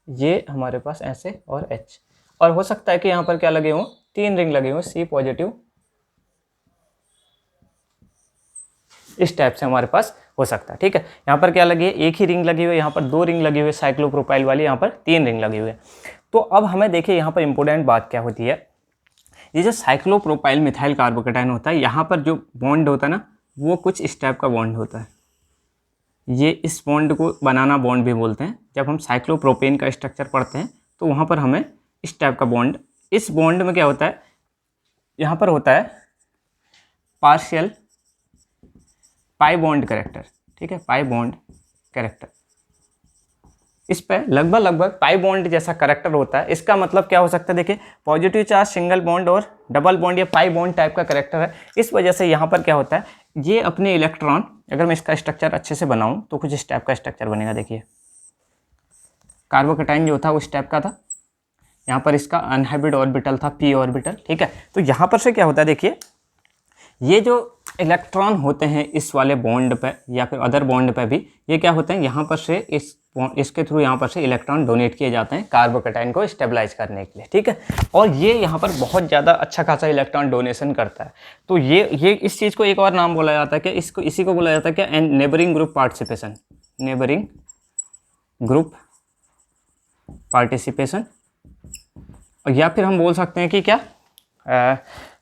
ये हमारे पास ऐसे और H, और हो सकता है कि यहाँ पर क्या लगे हों, 3 रिंग लगे हों, C पॉजिटिव, इस टाइप से हमारे पास हो सकता है। ठीक है, यहाँ पर क्या लगी है, एक ही रिंग लगी हुई है, यहाँ पर 2 रिंग लगी हुई है साइक्लोप्रोपाइल वाली, यहाँ पर 3 रिंग लगी हुई है। तो अब हमें देखिए यहाँ पर इंपॉर्टेंट बात क्या होती है, ये जो साइक्लोप्रोपाइल मिथाइल कार्बोकैटायन होता है, यहाँ पर जो बॉन्ड होता है ना, वो कुछ इस टाइप का बॉन्ड होता है। ये इस बॉन्ड को बनाना बॉन्ड भी बोलते हैं। जब हम साइक्लोप्रोपेन का स्ट्रक्चर पढ़ते हैं तो वहाँ पर हमें इस टाइप का बॉन्ड, इस बॉन्ड में क्या होता है, यहाँ पर होता है पार्शियल पाई बॉन्ड कैरेक्टर। ठीक है, पाई बॉन्ड कैरेक्टर, इस पे लगभग पाई बॉन्ड जैसा कैरेक्टर होता है। इसका मतलब क्या हो सकता है, देखिए पॉजिटिव चार्ज सिंगल बॉन्ड और डबल बॉन्ड, ये पाई बॉन्ड टाइप का कैरेक्टर है। इस वजह से यहाँ पर क्या होता है, ये अपने इलेक्ट्रॉन, अगर मैं इसका स्ट्रक्चर अच्छे से बनाऊँ तो कुछ इस टाइप का स्ट्रक्चर बनेगा। देखिए कार्बोकैटायन जो था उस टाइप का था, यहाँ पर इसका अनहाइब्रिड ऑर्बिटल था, p ऑर्बिटल। ठीक है, तो यहाँ पर से क्या होता है, देखिए ये जो इलेक्ट्रॉन होते हैं इस वाले बॉन्ड पे या फिर अदर बॉन्ड पे भी, ये क्या होते हैं, यहाँ पर से इसके थ्रू यहाँ पर से इलेक्ट्रॉन डोनेट किए जाते हैं कार्बोकैटायन को स्टेबलाइज करने के लिए। ठीक है, और ये यहाँ पर बहुत ज़्यादा अच्छा खासा इलेक्ट्रॉन डोनेशन करता है। तो ये इस चीज़ को एक और नाम बोला जाता है कि इसी को बोला जाता है क्या, neighbouring group participation, neighbouring group participation. या फिर हम बोल सकते हैं कि क्या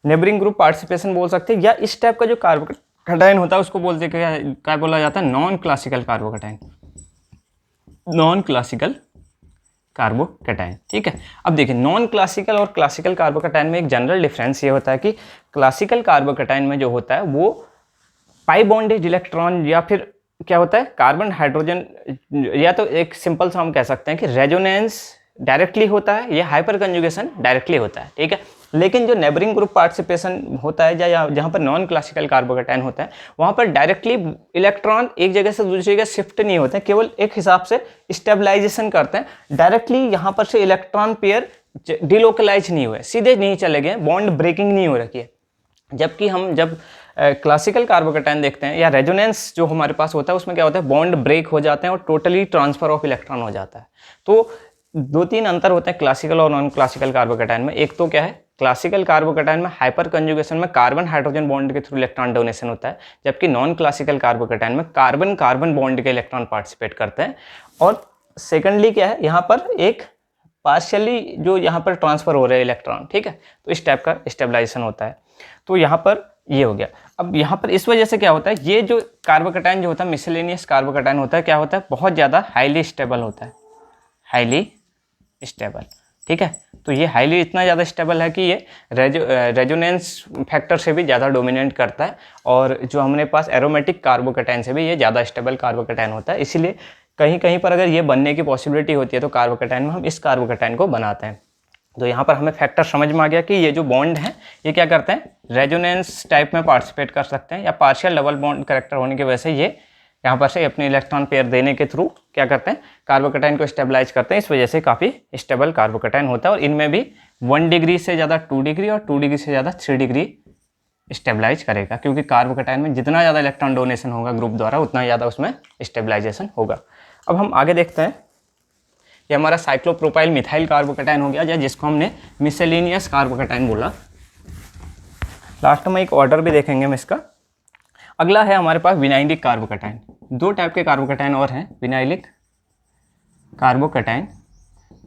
नेबरिंग ग्रुप पार्टिसिपेशन बोल सकते हैं, या इस टाइप का जो कार्बोकैटायन होता है उसको बोलते क्या बोला जाता है, non classical carbocation, non classical carbocation. ठीक है, अब देखिए नॉन क्लासिकल और क्लासिकल कार्बोकैटायन में एक जनरल डिफरेंस ये होता है कि क्लासिकल कार्बोकैटायन में जो होता है वो पाई बॉन्डेज इलेक्ट्रॉन या फिर क्या होता है कार्बन हाइड्रोजन, या तो एक सिंपल सा हम कह सकते हैं कि रेजोनेंस डायरेक्टली होता है या हाइपर कंजुगेशन डायरेक्टली होता है। ठीक है, लेकिन जो नेबरिंग ग्रुप पार्टिसिपेशन होता है या जहाँ पर नॉन क्लासिकल कार्बोकैटायन होता है वहाँ पर डायरेक्टली इलेक्ट्रॉन एक जगह से दूसरी जगह शिफ्ट नहीं होते हैं, केवल एक हिसाब से स्टेबलाइजेशन करते हैं। डायरेक्टली यहाँ पर से इलेक्ट्रॉन पेयर डिलोकलाइज नहीं हुए, सीधे नहीं चले गए, बॉन्ड ब्रेकिंग नहीं हो रखी है। जबकि हम जब क्लासिकल कार्बोकैटायन देखते हैं या रेजोनेंस जो हमारे पास होता है उसमें क्या होता है, बॉन्ड ब्रेक हो जाते हैं और टोटली ट्रांसफर ऑफ इलेक्ट्रॉन हो जाता है। तो 2-3 अंतर होते हैं क्लासिकल और नॉन क्लासिकल कार्बोकैटायन में। एक तो क्या है, क्लासिकल कार्बोकैटायन में हाइपर कंजुगेशन में कार्बन हाइड्रोजन बॉन्ड के थ्रू इलेक्ट्रॉन डोनेशन होता है, जबकि नॉन क्लासिकल कार्बोकैटायन में कार्बन कार्बन बॉन्ड के इलेक्ट्रॉन पार्टिसिपेट करते हैं। और सेकेंडली क्या है, यहाँ पर एक पार्शियली जो यहाँ पर ट्रांसफर हो रहे हैं इलेक्ट्रॉन। ठीक है, तो इस टाइप का स्टेबलाइजेशन होता है। तो यहाँ पर ये हो गया। अब यहाँ पर इस वजह से क्या होता है, ये जो कार्बोकैटायन जो होता है मिसलेनियस कार्बोकैटायन होता है, क्या होता है, बहुत ज़्यादा हाईली स्टेबल होता है, हाईली स्टेबल। ठीक है, तो ये हाईली इतना ज़्यादा स्टेबल है कि ये रेजोनेंस फैक्टर से भी ज़्यादा डोमिनेट करता है, और जो हमने पास एरोमेटिक कार्बोकैटायन से भी ये ज़्यादा स्टेबल कार्बोकैटायन होता है। इसीलिए कहीं कहीं पर अगर ये बनने की पॉसिबिलिटी होती है तो कार्बोकैटायन में हम इस कार्बोकैटायन को बनाते हैं। तो यहाँ पर हमें फैक्टर समझ में आ गया कि ये जो बॉन्ड हैं ये क्या करते हैं, रेजोनेंस टाइप में पार्टिसिपेट कर सकते हैं, या पार्शियल डबल बॉन्ड करेक्टर होने की वजह से ये यहाँ पर से अपने इलेक्ट्रॉन पेयर देने के थ्रू क्या करते हैं, कार्बोकैटायन को स्टेबलाइज करते हैं। इस वजह से काफ़ी स्टेबल कार्बोकैटायन होता है, और इनमें भी 1 डिग्री से ज़्यादा 2 डिग्री और 2 डिग्री से ज़्यादा 3 डिग्री स्टेबलाइज करेगा, क्योंकि कार्बोकैटायन में जितना ज़्यादा इलेक्ट्रॉन डोनेशन होगा ग्रुप द्वारा उतना ज़्यादा उसमें स्टेबलाइजेशन होगा। अब हम आगे देखते हैं, ये हमारा साइक्लोप्रोपाइल मिथाइल कार्बोकैटायन हो गया, या जिसको हमने मिसलेनियस कार्बोकैटायन बोला। लास्ट में एक ऑर्डर भी देखेंगे हम इसका। अगला है हमारे पास विनाइलिक कार्बोकैटायन। 2 टाइप के कार्बोकैटायन और हैं, विनाइलिक कार्बोकैटायन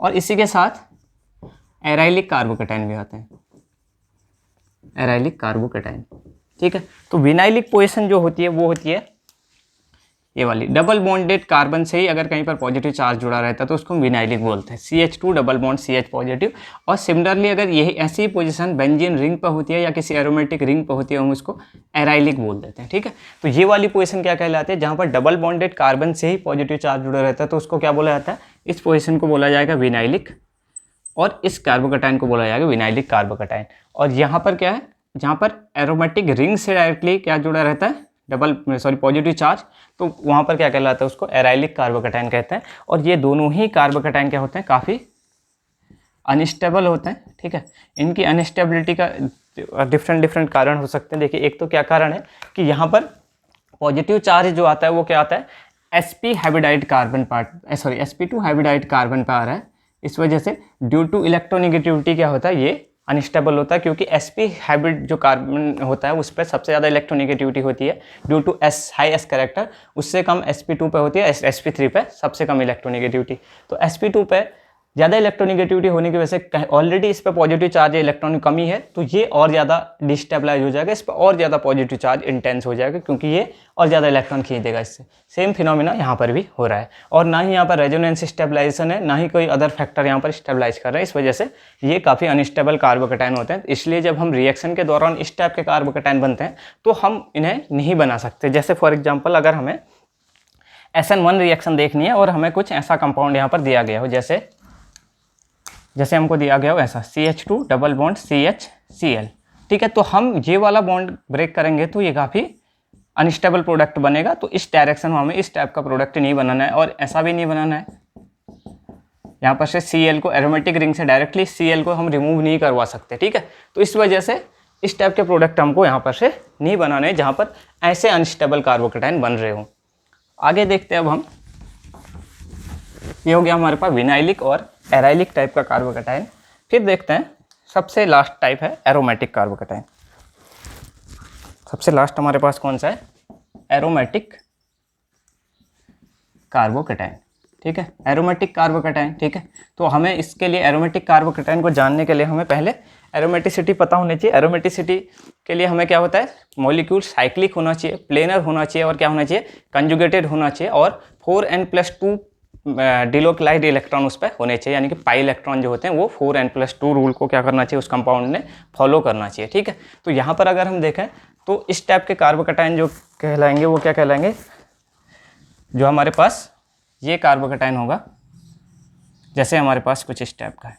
और इसी के साथ एराइलिक कार्बोकैटायन भी आते हैं, एराइलिक कार्बोकैटायन। ठीक है, तो विनाइलिक पोजीशन जो होती है वो होती है ये वाली, डबल बॉन्डेड कार्बन से ही अगर कहीं पर पॉजिटिव चार्ज जुड़ा रहता है तो उसको विनाइलिक बोलते हैं, CH2 double bond CH positive. और सिमिलरली अगर यही ऐसी पोजीशन बेंजीन रिंग पर होती है या किसी एरोमेटिक रिंग पर होती है हम उसको एराइलिक बोल देते हैं। ठीक है, तो ये वाली पोजीशन क्या कहलाती है, जहाँ पर डबल बॉन्डेड कार्बन से ही पॉजिटिव चार्ज जुड़ा रहता है तो उसको क्या बोला जाता है, इस पोजीशन को बोला जाएगा विनाइलिक, और इस कार्बोकैटायन को बोला जाएगा विनाइलिक कार्बोकैटायन। और यहाँ पर क्या है, जहाँ पर एरोमेटिक रिंग से डायरेक्टली क्या जुड़ा रहता है, पॉजिटिव चार्ज, तो वहाँ पर क्या कहलाता है, उसको एराइलिक कार्बोकैटायन कहते हैं। और ये दोनों ही कार्बोकैटायन क्या होते हैं, काफ़ी अनस्टेबल होते हैं। ठीक है, इनकी अनस्टेबिलिटी का डिफरेंट कारण हो सकते हैं। देखिए, एक तो क्या कारण है कि यहाँ पर पॉजिटिव चार्ज जो आता है वो क्या आता है, sp हाइब्रिडाइड कार्बन sp2 हाइब्रिडाइड कार्बन पर आ रहा है। इस वजह से ड्यू टू इलेक्ट्रोनिगेटिविटी क्या होता है, ये अनस्टेबल होता है, क्योंकि sp हाइब्रिड जो कार्बन होता है उस पर सबसे ज़्यादा इलेक्ट्रोनिगेटिविटी होती है due to high s character, उससे कम sp2 पे होती है, sp3 पे सबसे कम इलेक्ट्रोनिगेटिविटी। तो sp2 पे ज़्यादा इलेक्ट्रोनिगेटिविटी होने की वजह से ऑलरेडी इस पर पॉजिटिव चार्ज है, इलेक्ट्रॉन की कमी है, तो ये और ज़्यादा डिस्टेबलाइज हो जाएगा, इस पर और ज़्यादा पॉजिटिव चार्ज इंटेंस हो जाएगा, क्योंकि ये और ज़्यादा इलेक्ट्रॉन खींच देगा इससे। सेम फिनोमिना यहाँ पर भी हो रहा है, और ना ही यहाँ पर रेजोनेंस स्टेबलाइजेशन है, ना ही कोई अदर फैक्टर यहाँ पर स्टेबलाइज कर रहा है। इस वजह से ये काफ़ी अनस्टेबल कार्बोकैटायन होते हैं। इसलिए जब हम रिएक्शन के दौरान इस टाइप के कार्बोकैटायन बनते हैं तो हम इन्हें नहीं बना सकते। जैसे फॉर एग्जाम्पल, अगर हमें SN1 रिएक्शन देखनी है और हमें कुछ ऐसा कंपाउंड यहाँ पर दिया गया हो, जैसे हमको दिया गया हो ऐसा CH2 डबल बॉन्ड CHCl। ठीक है, तो हम ये वाला बॉन्ड ब्रेक करेंगे तो ये काफ़ी अनस्टेबल प्रोडक्ट बनेगा। तो इस डायरेक्शन में हमें इस टाइप का प्रोडक्ट नहीं बनाना है, और ऐसा भी नहीं बनाना है यहाँ पर से Cl को एरोमेटिक रिंग से डायरेक्टली Cl को हम रिमूव नहीं करवा सकते। ठीक है, तो इस वजह से इस टाइप के प्रोडक्ट हमको यहाँ पर से नहीं बनाने हैं जहाँ पर ऐसे अनस्टेबल कार्बोकैटायन बन रहे हो। आगे देखते हैं अब हम, ये हो गया हमारे पास विनाइलिक और एराइलिक टाइप का कार्बोकैटायन। फिर देखते हैं सबसे लास्ट टाइप है एरोमेटिक कार्बोकैटायन। सबसे लास्ट हमारे पास कौन सा है, एरोमेटिक कार्बोकैटायन। ठीक है, एरोमेटिक कार्बोकैटायन। ठीक है, तो हमें इसके लिए एरोमेटिक कार्बोकैटायन को जानने के लिए हमें पहले एरोमेटिसिटी पता होनी चाहिए। एरोमेटिसिटी के लिए हमें क्या होता है, मॉलिक्यूल साइक्लिक होना चाहिए, प्लेनर होना चाहिए, और क्या होना चाहिए, कंजुगेटेड होना चाहिए, और 4n+2 डिलोक्लाइड इलेक्ट्रॉन उस पर होने चाहिए, यानी कि पाई इलेक्ट्रॉन जो होते हैं वो 4n+2 रूल को क्या करना चाहिए, उस कंपाउंड ने फॉलो करना चाहिए। ठीक है, तो यहाँ पर अगर हम देखें तो इस टाइप के कार्बोकैटायन जो कहलाएंगे वो क्या कहलाएंगे, जो हमारे पास ये कार्बोकैटायन होगा, जैसे हमारे पास कुछ इस टाइप का है,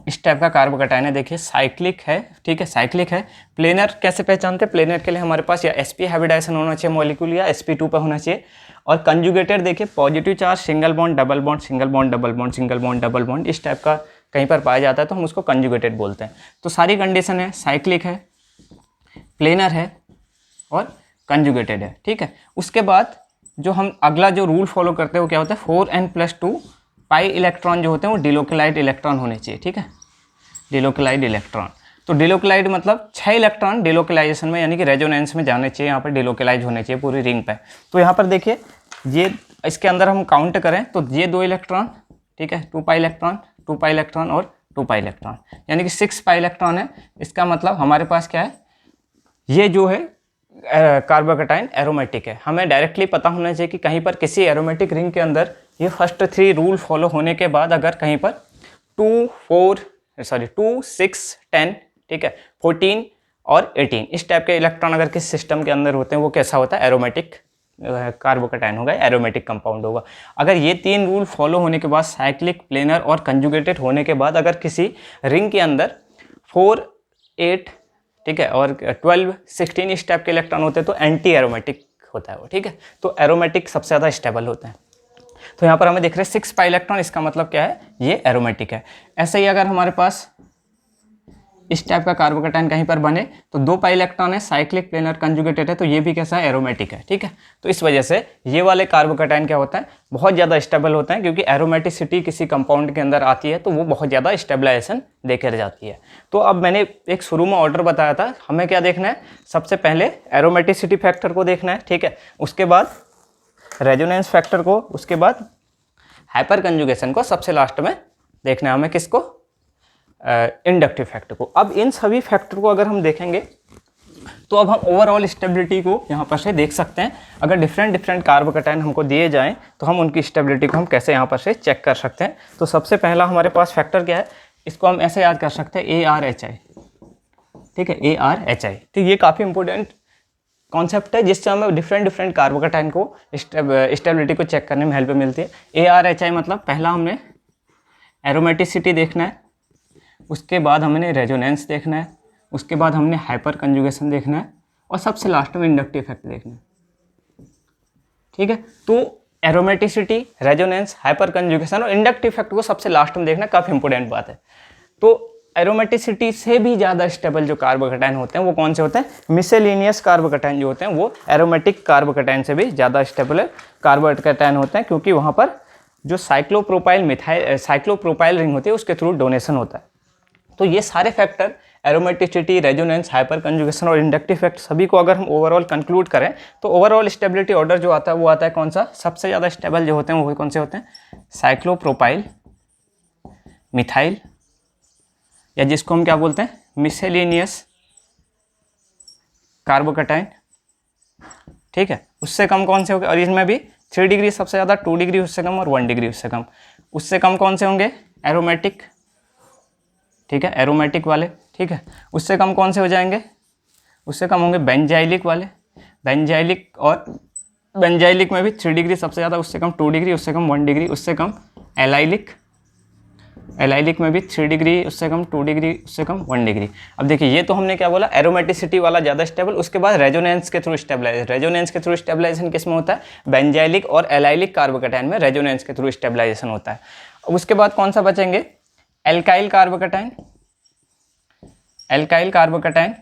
इस टाइप का कार्बोकैटायन है, देखिए साइक्लिक है। ठीक है, साइक्लिक है। प्लेनर कैसे पहचानते हैं, प्लेनर के लिए हमारे पास या sp हाइब्रिडाइजेशन होना चाहिए मॉलिक्यूल, या sp2 पर होना चाहिए। और कंजुगेटेड देखिए positive charge single bond double bond, single bond double bond, single bond double bond, इस टाइप का कहीं पर पाया जाता है तो हम उसको कंजुगेटेड बोलते हैं। तो सारी कंडीशन है, साइक्लिक है, प्लेनर है और कंजुगेटेड है। ठीक है, उसके बाद जो हम अगला जो रूल फॉलो करते हैं वो क्या होता है, 4n+2 पाई इलेक्ट्रॉन जो होते हैं वो डिलोक्लाइड इलेक्ट्रॉन होने चाहिए। ठीक है, डिलोक्लाइड इलेक्ट्रॉन, तो डिलोक्लाइड मतलब 6 इलेक्ट्रॉन डिलोक्लाइजेशन में यानी कि रेजोनेंस में जाने चाहिए, यहाँ पर डिलोक्लाइज होने चाहिए पूरी रिंग पे। तो यहाँ पर देखिए ये इसके अंदर हम काउंट करें तो ये 2 इलेक्ट्रॉन, ठीक है, 2 पाई इलेक्ट्रॉन, 2 पाई इलेक्ट्रॉन और 2 पाई इलेक्ट्रॉन, यानी कि 6 पाई इलेक्ट्रॉन है। इसका मतलब हमारे पास क्या है, ये जो है कार्बोकैटायन एरोमेटिक है। हमें डायरेक्टली पता होना चाहिए कि कहीं पर किसी एरोमेटिक रिंग के अंदर ये फर्स्ट 3 रूल फॉलो होने के बाद अगर कहीं पर 2, 6, 10, ठीक है, 14 और 18 इस टाइप के इलेक्ट्रॉन अगर किस सिस्टम के अंदर होते हैं वो कैसा होता है, एरोमेटिक कार्बोकैटायन होगा, एरोमेटिक कंपाउंड होगा। अगर ये 3 रूल फॉलो होने के बाद, साइक्लिक, प्लेनर और कंजुगेटेड होने के बाद अगर किसी रिंग के अंदर 4, 8, ठीक है, और 12, 16 इस टाइप के इलेक्ट्रॉन होते हैं तो एंटी एरोमेटिक होता है वो। ठीक है, तो एरोमेटिक सबसे ज़्यादा स्टेबल होते हैं। तो यहाँ पर हमें दिख रहे हैं 6 पाई इलेक्ट्रॉन, इसका मतलब क्या है, ये एरोमेटिक है। ऐसे ही अगर हमारे पास इस टाइप का कार्बोकैटायन कहीं पर बने तो 2 पाई इलेक्ट्रॉन है, साइक्लिक, प्लेनर, कंजुगेटेड है, तो ये भी कैसा है, एरोमेटिक है। ठीक है, तो इस वजह से ये वाले कार्बोकैटायन क्या होता है, बहुत ज़्यादा स्टेबल होते हैं, क्योंकि एरोमेटिसिटी किसी कंपाउंड के अंदर आती है तो वो बहुत ज़्यादा स्टेबलाइजेशन देकर जाती है। तो अब मैंने एक शुरू में ऑर्डर बताया था, हमें क्या देखना है, सबसे पहले एरोमेटिसिटी फैक्टर को देखना है, ठीक है, उसके बाद रेजोनेंस फैक्टर को, उसके बाद हाइपर कंजुगेशन को, सबसे लास्ट में देखना है हमें किसको, इंडक्टिव फैक्टर को। अब इन सभी फैक्टर को अगर हम देखेंगे तो अब हम ओवरऑल स्टेबिलिटी को यहाँ पर से देख सकते हैं। अगर डिफरेंट कार्बोकैटायन हमको दिए जाएं तो हम उनकी स्टेबिलिटी को हम कैसे यहाँ पर से चेक कर सकते हैं। तो सबसे पहला हमारे पास फैक्टर क्या है, इसको हम ऐसे याद कर सकते हैं, ARHI। ठीक है, ARHI, तो ये काफ़ी इंपॉर्टेंट कॉन्सेप्ट है जिससे हमें डिफरेंट कार्बोकैटायन को स्टेबिलिटी को चेक करने में हेल्प मिलती है। ARHI मतलब पहला हमने एरोमेटिसिटी देखना है, उसके बाद हमने रेजोनेंस देखना है, उसके बाद हमने हाइपर कंजुगेशन देखना है, और सबसे लास्ट में इंडक्टिव इफेक्ट देखना है। ठीक है, तो एरोमेटिसिटी, रेजोनेंस, हाइपर कंजुगेशन और इंडक्टिव इफेक्ट को सबसे लास्ट में देखना काफ़ी इंपॉर्टेंट बात है। तो एरोमेटिसिटी से भी ज़्यादा स्टेबल जो कार्बोकैटायन होते हैं वो कौन से होते हैं, मिसेलेनियस कार्बोकैटायन जो होते हैं वो एरोमेटिक कार्बोकैटायन से भी ज़्यादा स्टेबल कार्बोकैटायन होते हैं, क्योंकि वहाँ पर जो साइक्लोप्रोपाइल रिंग होती है उसके थ्रू डोनेशन होता है। तो ये सारे factor aromaticity, resonance, hyper conjugation और इंडक्टिव इफेक्ट सभी को अगर हम ओवरऑल कंक्लूड करें तो ओवरऑल स्टेबिलिटी ऑर्डर जो आता है वो आता है कौन सा, सबसे ज़्यादा स्टेबल जो होते हैं वो कौन से होते हैं, साइक्लोप्रोपाइल, मिथाइल, या जिसको हम क्या बोलते हैं, मिसेलेनियस कार्बोकैटायन। ठीक है, उससे कम कौन से होंगे, और इसमें भी 3 डिग्री सबसे ज़्यादा, 2 डिग्री उससे कम और 1 डिग्री उससे कम। उससे कम कौन से होंगे, एरोमेटिक। ठीक है, एरोमेटिक वाले। ठीक है, उससे कम कौन से हो जाएंगे, उससे कम होंगे बेंजाइलिक वाले, बेंजाइलिक, और बेंजाइलिक में भी 3 डिग्री सबसे ज़्यादा, उससे कम 2 डिग्री, उससे कम 1 डिग्री, उससे कम एलाइलिक, एलाइलिक में भी 3 डिग्री, उससे कम 2 डिग्री, उससे कम 1 डिग्री। अब देखिए ये तो हमने क्या बोला, एरोमेटिसिटी वाला ज़्यादा स्टेबल। उसके बाद रेजोनेंस के थ्रू स्टेबलाइजेशन, रेजोनेंस के थ्रू स्टेबलाइजेशन किस में होता है, बेंजाइलिक और एलाइलिक कार्बोकैटायन में रेजोनेंस के थ्रू स्टेबलाइजेशन होता है। उसके बाद कौन सा बचेंगे, एल्काइल कार्बोकैटायन। एल्काइल कार्बोकैटायन,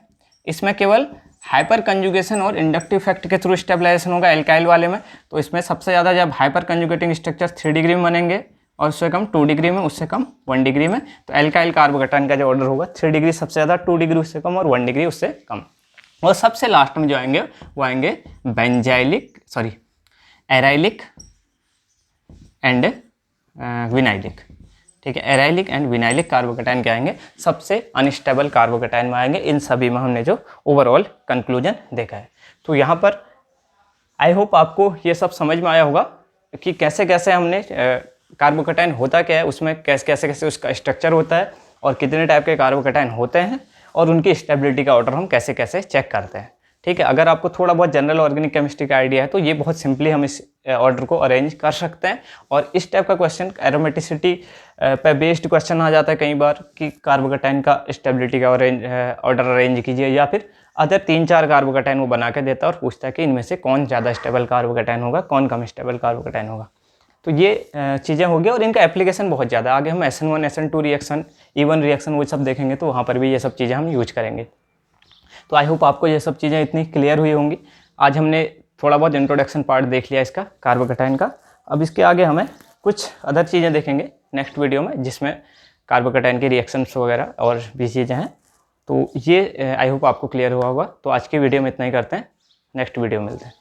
इसमें केवल हाइपर कंजुगेशन और इंडक्टिव इफेक्ट के थ्रू स्टेबलाइजेशन होगा एल्काइल वाले में। तो इसमें सबसे ज़्यादा जब हाइपर कंजुगेटिंग स्ट्रक्चर 3 डिग्री में बनेंगे और उससे कम 2 डिग्री में, उससे कम 1 डिग्री में, तो एल्काइल कार्बोकैटायन का जो ऑर्डर होगा 3 डिग्री सबसे ज़्यादा, 2 डिग्री उससे कम और 1 डिग्री उससे कम। और सबसे लास्ट में जो आएंगे वो आएंगे बेंजाइलिक, एराइलिक एंड विनाइलिक। ठीक है, एराइलिक एंड विनाइलिक कार्बोकैटायन क्या आएंगे, सबसे अनस्टेबल कार्बोकैटायन में आएंगे। इन सभी में हमने जो ओवरऑल कंक्लूजन देखा है। तो यहाँ पर आई होप आपको ये सब समझ में आया होगा कि कैसे कैसे हमने कार्बोकैटायन होता क्या है, उसमें कैसे कैसे उसका स्ट्रक्चर होता है और कितने टाइप के कार्बोकैटायन होते हैं और उनकी स्टेबिलिटी का ऑर्डर हम कैसे कैसे चेक करते हैं। ठीक है, अगर आपको थोड़ा बहुत जनरल ऑर्गेनिक केमिस्ट्री का आइडिया है तो ये बहुत सिंपली हम इस ऑर्डर को अरेंज कर सकते हैं। और इस टाइप का क्वेश्चन एरोमेटिसिटी पे बेस्ड क्वेश्चन आ जाता है कई बार कि कार्बोकैटायन का स्टेबिलिटी का ऑर्डर अरेंज कीजिए, या फिर अदर 3-4 कार्बोकैटायन वो बना के देता है और पूछता है कि इनमें से कौन ज़्यादा स्टेबल कार्बोकैटायन होगा, कौन कम स्टेबल कार्बोकैटायन होगा। तो ये चीज़ें हो गई और इनका एप्लीकेशन बहुत ज़्यादा। आगे हम SN1 SN2 reaction, E1 reaction वो सब देखेंगे तो वहाँ पर भी ये सब चीज़ें हम यूज करेंगे। तो आई होप आपको ये सब चीज़ें इतनी क्लियर हुई होंगी। आज हमने थोड़ा बहुत इंट्रोडक्शन पार्ट देख लिया इसका कार्बोकैटायन का। अब इसके आगे हमें कुछ अदर चीज़ें देखेंगे नेक्स्ट वीडियो में, जिसमें कार्बोकैटायन की रिएक्शंस वगैरह और भी चीज़ें हैं। तो ये आई होप आपको क्लियर हुआ होगा। तो आज की वीडियो में इतना ही करते हैं, नेक्स्ट वीडियो में मिलते हैं।